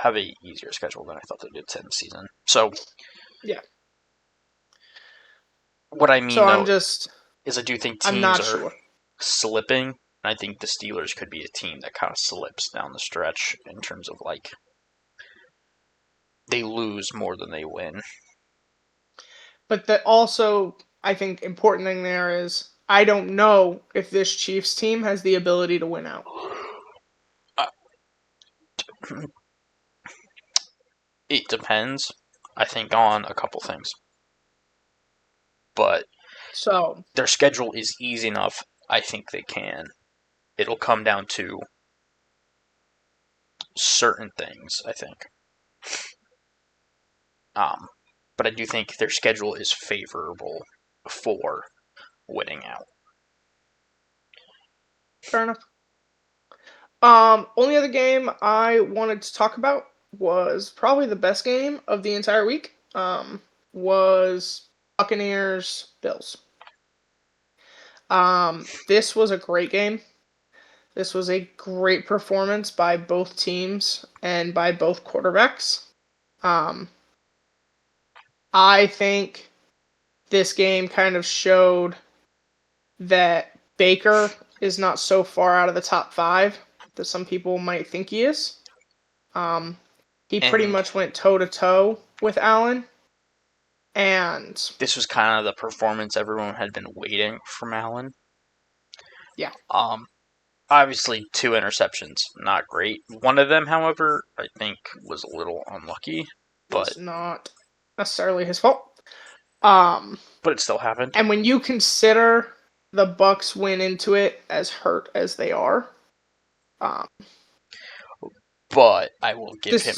have a easier schedule than I thought they did to end the season. So, yeah. What I mean, so though, is I do think teams are slipping. I think the Steelers could be a team that kind of slips down the stretch in terms of, like, they lose more than they win. But that also, I think, important thing there is I don't know if this Chiefs team has the ability to win out. It depends, I think, on a couple things. But their schedule is easy enough. I think they can. It'll come down to certain things, I think. But I do think their schedule is favorable for winning out. Fair enough. Only other game I wanted to talk about was probably the best game of the entire week. Was Buccaneers Bills. This was a great game. This was a great performance by both teams and by both quarterbacks. I think this game kind of showed that Baker is not so far out of the top 5 that some people might think he is. He pretty much went toe-to-toe with Allen. And this was kind of the performance everyone had been waiting from Allen. Yeah. Obviously, 2 interceptions, not great. One of them, however, I think was a little unlucky. But it's not necessarily his fault. But it still happened. And when you consider the Bucs went into it as hurt as they are. But I will give him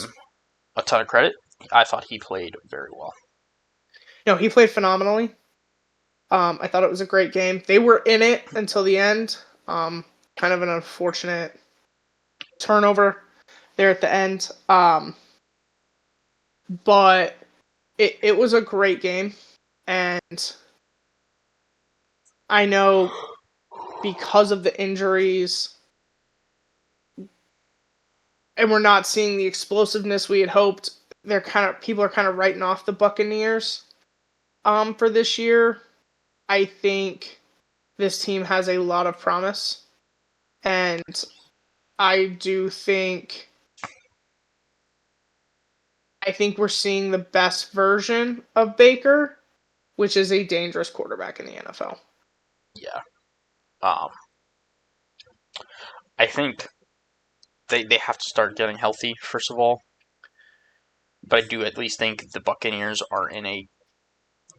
a ton of credit. I thought he played very well. No, he played phenomenally. I thought it was a great game. They were in it until the end. Kind of an unfortunate turnover there at the end. But it was a great game. And I know because of the injuries and we're not seeing the explosiveness we had hoped, people are kind of writing off the Buccaneers for this year. I think this team has a lot of promise, and I do think we're seeing the best version of Baker, which is a dangerous quarterback in the NFL. Yeah. Um, I think they have to start getting healthy, first of all. But I do at least think the Buccaneers are in a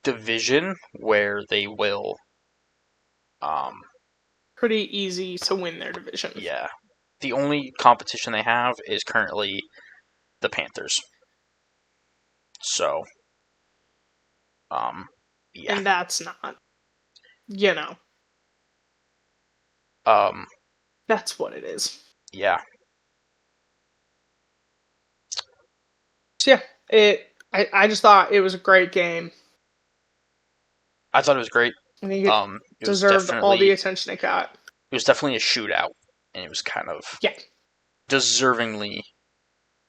division where they will, um, Pretty easy to win their division. yeah. The only competition they have is currently the Panthers. So, yeah. And that's not, you know, Um, that's what it is. yeah. So yeah, I just thought it was a great game. I thought it was great. I think it It was deserved all the definitely attention it got. a shootout, and it was kind of Yeah, deservingly.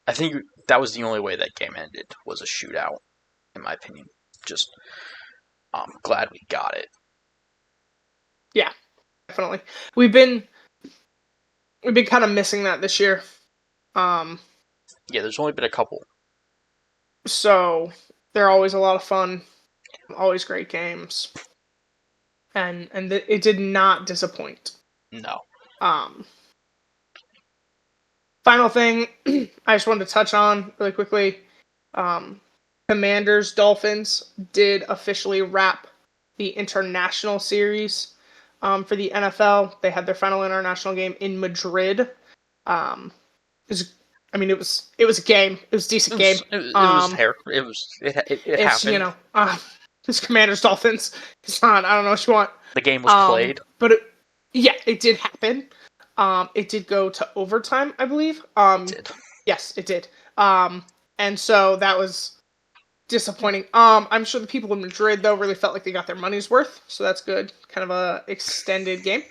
I think that was the only way that game ended was a shootout, in my opinion. Just glad we got it. yeah, definitely. We've been kind of missing that this year. Yeah, there's only been a couple. So they're always a lot of fun, always great games, and it did not disappoint. No. Final thing I just wanted to touch on really quickly. Commanders Dolphins did officially wrap the international series for the NFL. They had their final international game in Madrid. It was a game. It was a decent game. It was fair. It It's happened. It's Commanders Dolphins. It's not. I don't know what you want. The game was played. But it did happen. It did go to overtime, I believe. It did. Yes, it did. And so that was disappointing. I'm sure the people in Madrid though really felt like they got their money's worth, so that's good. Kind of a extended game.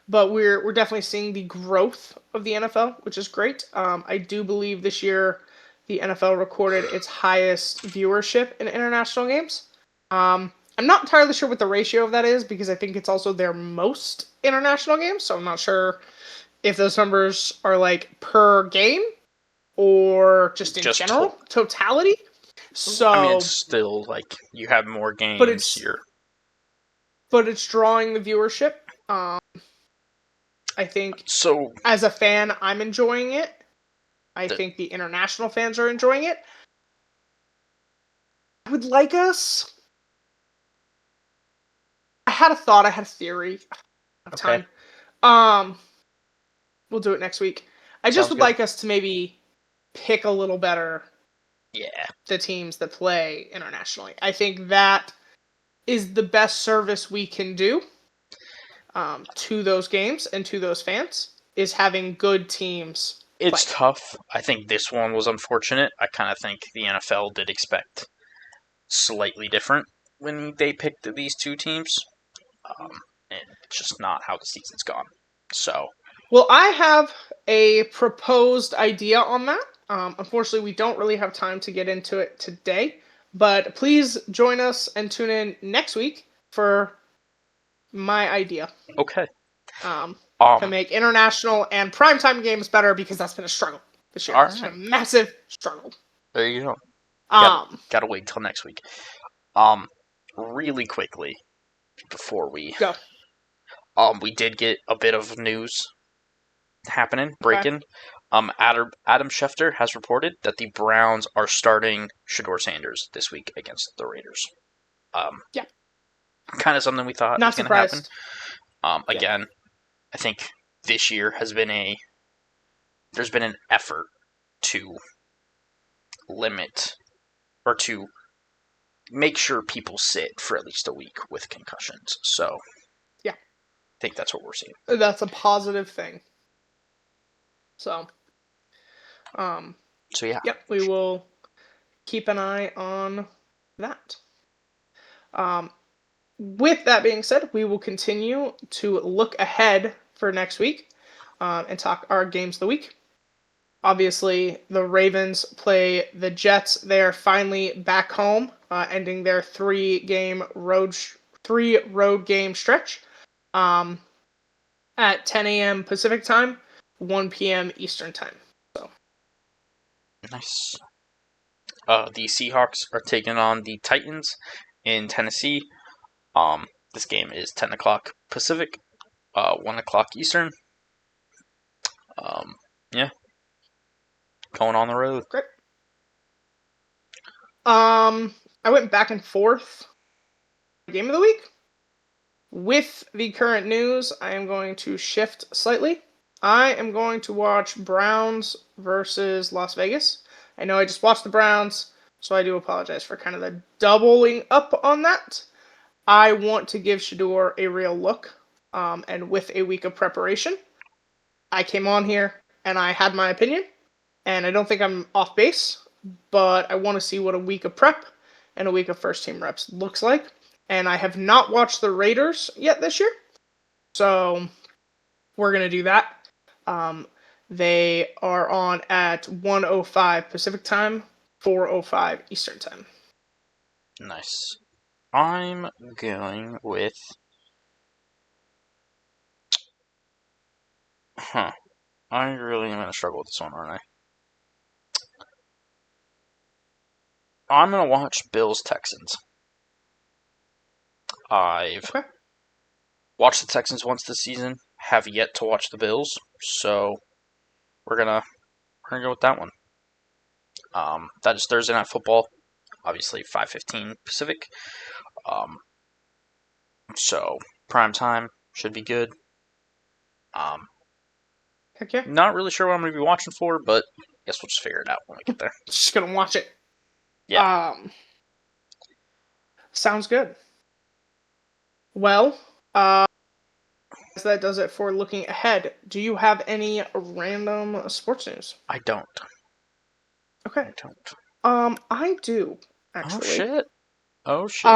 But we're definitely seeing the growth of the NFL, which is great. I do believe this year the NFL recorded its highest viewership in international games. I'm not entirely sure what the ratio of that is because I think it's also their most international games, so I'm not sure if those numbers are like per game or just in general totality. So I mean, it's still like you have more games. But it's drawing the viewership. I think so. As a fan, I'm enjoying it. I think the international fans are enjoying it. I would like us. I had a thought. I had a theory. Of Okay. Time. We'll do it next week. I just would good. like us to maybe pick a little better. Yeah. The teams that play internationally. I think that is the best service we can do to those games and to those fans is having good teams. It's tough. I think this one was unfortunate. I kind of think the NFL did expect slightly different when they picked these two teams, and it's just not how the season's gone. So, well, I have a proposed idea on that. Unfortunately, we don't really have time to get into it today, but please join us and tune in next week for my idea. Okay. To make international and primetime games better because that's been a struggle this year. It's been a massive struggle. There you go. Gotta wait until next week. Really quickly before we go. We did get a bit of news breaking. Adam Schefter has reported that the Browns are starting Shedeur Sanders this week against the Raiders. Yeah. Kind of something we thought Not was going to happen. Yeah. Again, I think this year has been there's been an effort to limit or to make sure people sit for at least a week with concussions. So, yeah, I think that's what we're seeing. That's a positive thing. So yeah. Yep, we will keep an eye on that. With that being said, we will continue to look ahead for next week and talk our games of the week. Obviously, the Ravens play the Jets. They are finally back home, ending their 3 road game stretch. And at 10 a.m. Pacific time, 1 p.m. Eastern time. So Nice. The Seahawks are taking on the Titans in Tennessee. This game is 10 o'clock Pacific, 1 o'clock Eastern. Yeah, going on the road. great. I went back and forth. Game of the week. With the current news, I am going to shift slightly. I am going to watch Browns versus Las Vegas. I know I just watched the Browns, so I do apologize for kind of the doubling up on that. I want to give Shador a real look, and with a week of preparation, I came on here and I had my opinion, and I don't think I'm off base, but I want to see what a week of prep and a week of first team reps looks like. And I have not watched the Raiders yet this year, so we're going to do that. They are on at 1:05 Pacific time, 4:05 Eastern time. Nice. I'm going with. I really am going to struggle with this one, aren't I? I'm going to watch Bills Texans. I've Okay. watched the Texans once this season, have yet to watch the Bills, so we're gonna go with that one. That is Thursday Night Football, obviously 5:15 Pacific. So prime time should be good. Heck yeah. Not really sure what I'm gonna be watching for, but I guess we'll just figure it out when we get there. Just going to watch it. Yeah. Sounds good. Well, that does it for looking ahead. Do you have any random sports news? I don't. Okay. I don't. I do actually. Oh shit.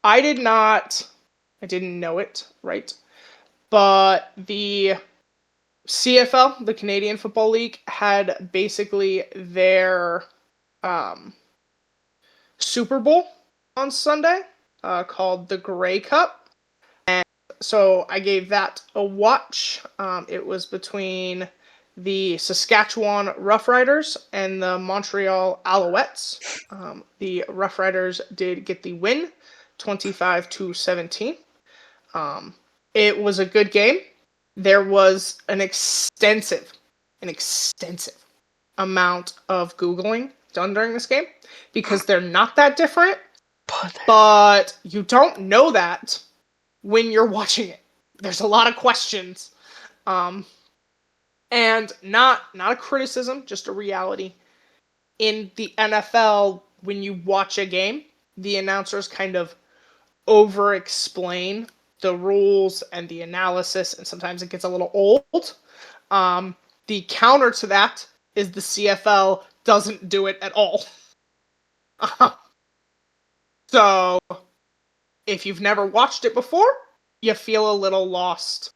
I didn't know it, right? But the CFL, the Canadian Football League, had basically their Super Bowl on Sunday, called the Grey Cup. And so I gave that a watch. It was between the Saskatchewan Roughriders and the Montreal Alouettes. The Roughriders did get the win, 25-17. It was a good game. There was an extensive amount of Googling done during this game because they're not that different, but you don't know that when you're watching it. There's a lot of questions. And not a criticism, just a reality. In the NFL, when you watch a game, the announcers kind of over-explain the rules and the analysis, and sometimes it gets a little old. The counter to that is the CFL doesn't do it at all. So, if you've never watched it before, you feel a little lost.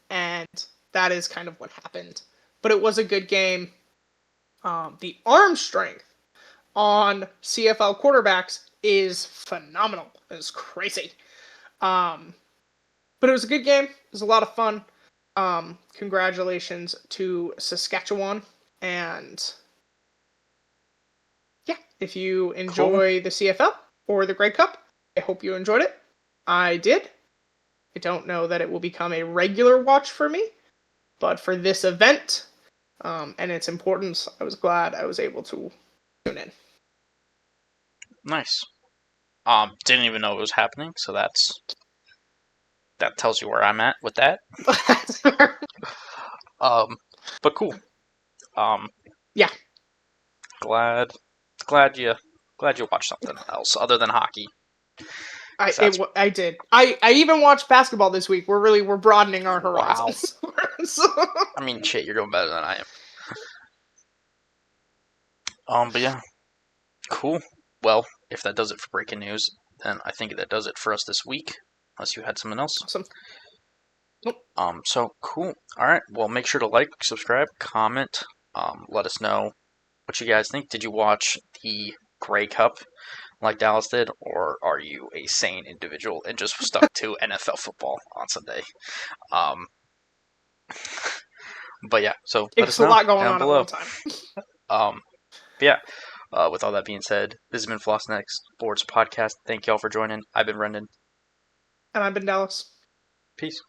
And that is kind of what happened. But it was a good game. The arm strength on CFL quarterbacks is phenomenal. It's crazy. But it was a good game. It was a lot of fun. Congratulations to Saskatchewan. And yeah, if you enjoy the CFL or the Grey Cup, I hope you enjoyed it. I did. I don't know that it will become a regular watch for me, but for this event and its importance, I was glad I was able to tune in. Nice. Didn't even know it was happening, so that tells you where I'm at with that. But cool. Yeah. Glad you watched something else other than hockey. I did. I even watched basketball this week. We're broadening our horizons. Wow. I mean, shit, you're doing better than I am. But yeah, cool. Well, if that does it for breaking news, then I think that does it for us this week. Unless you had something else. Awesome. Nope. So cool. All right. Well, make sure to like, subscribe, comment. Let us know what you guys think. Did you watch the Grey Cup? like Dallas did, or are you a sane individual and just stuck to NFL football on Sunday? Um, but yeah, so let us It's a know lot going down on at below. one time. Um, but yeah, with all that being said, this has been Floss Next Sports Podcast. Thank y'all for joining. I've been Brendan. And I've been Dallas. Peace.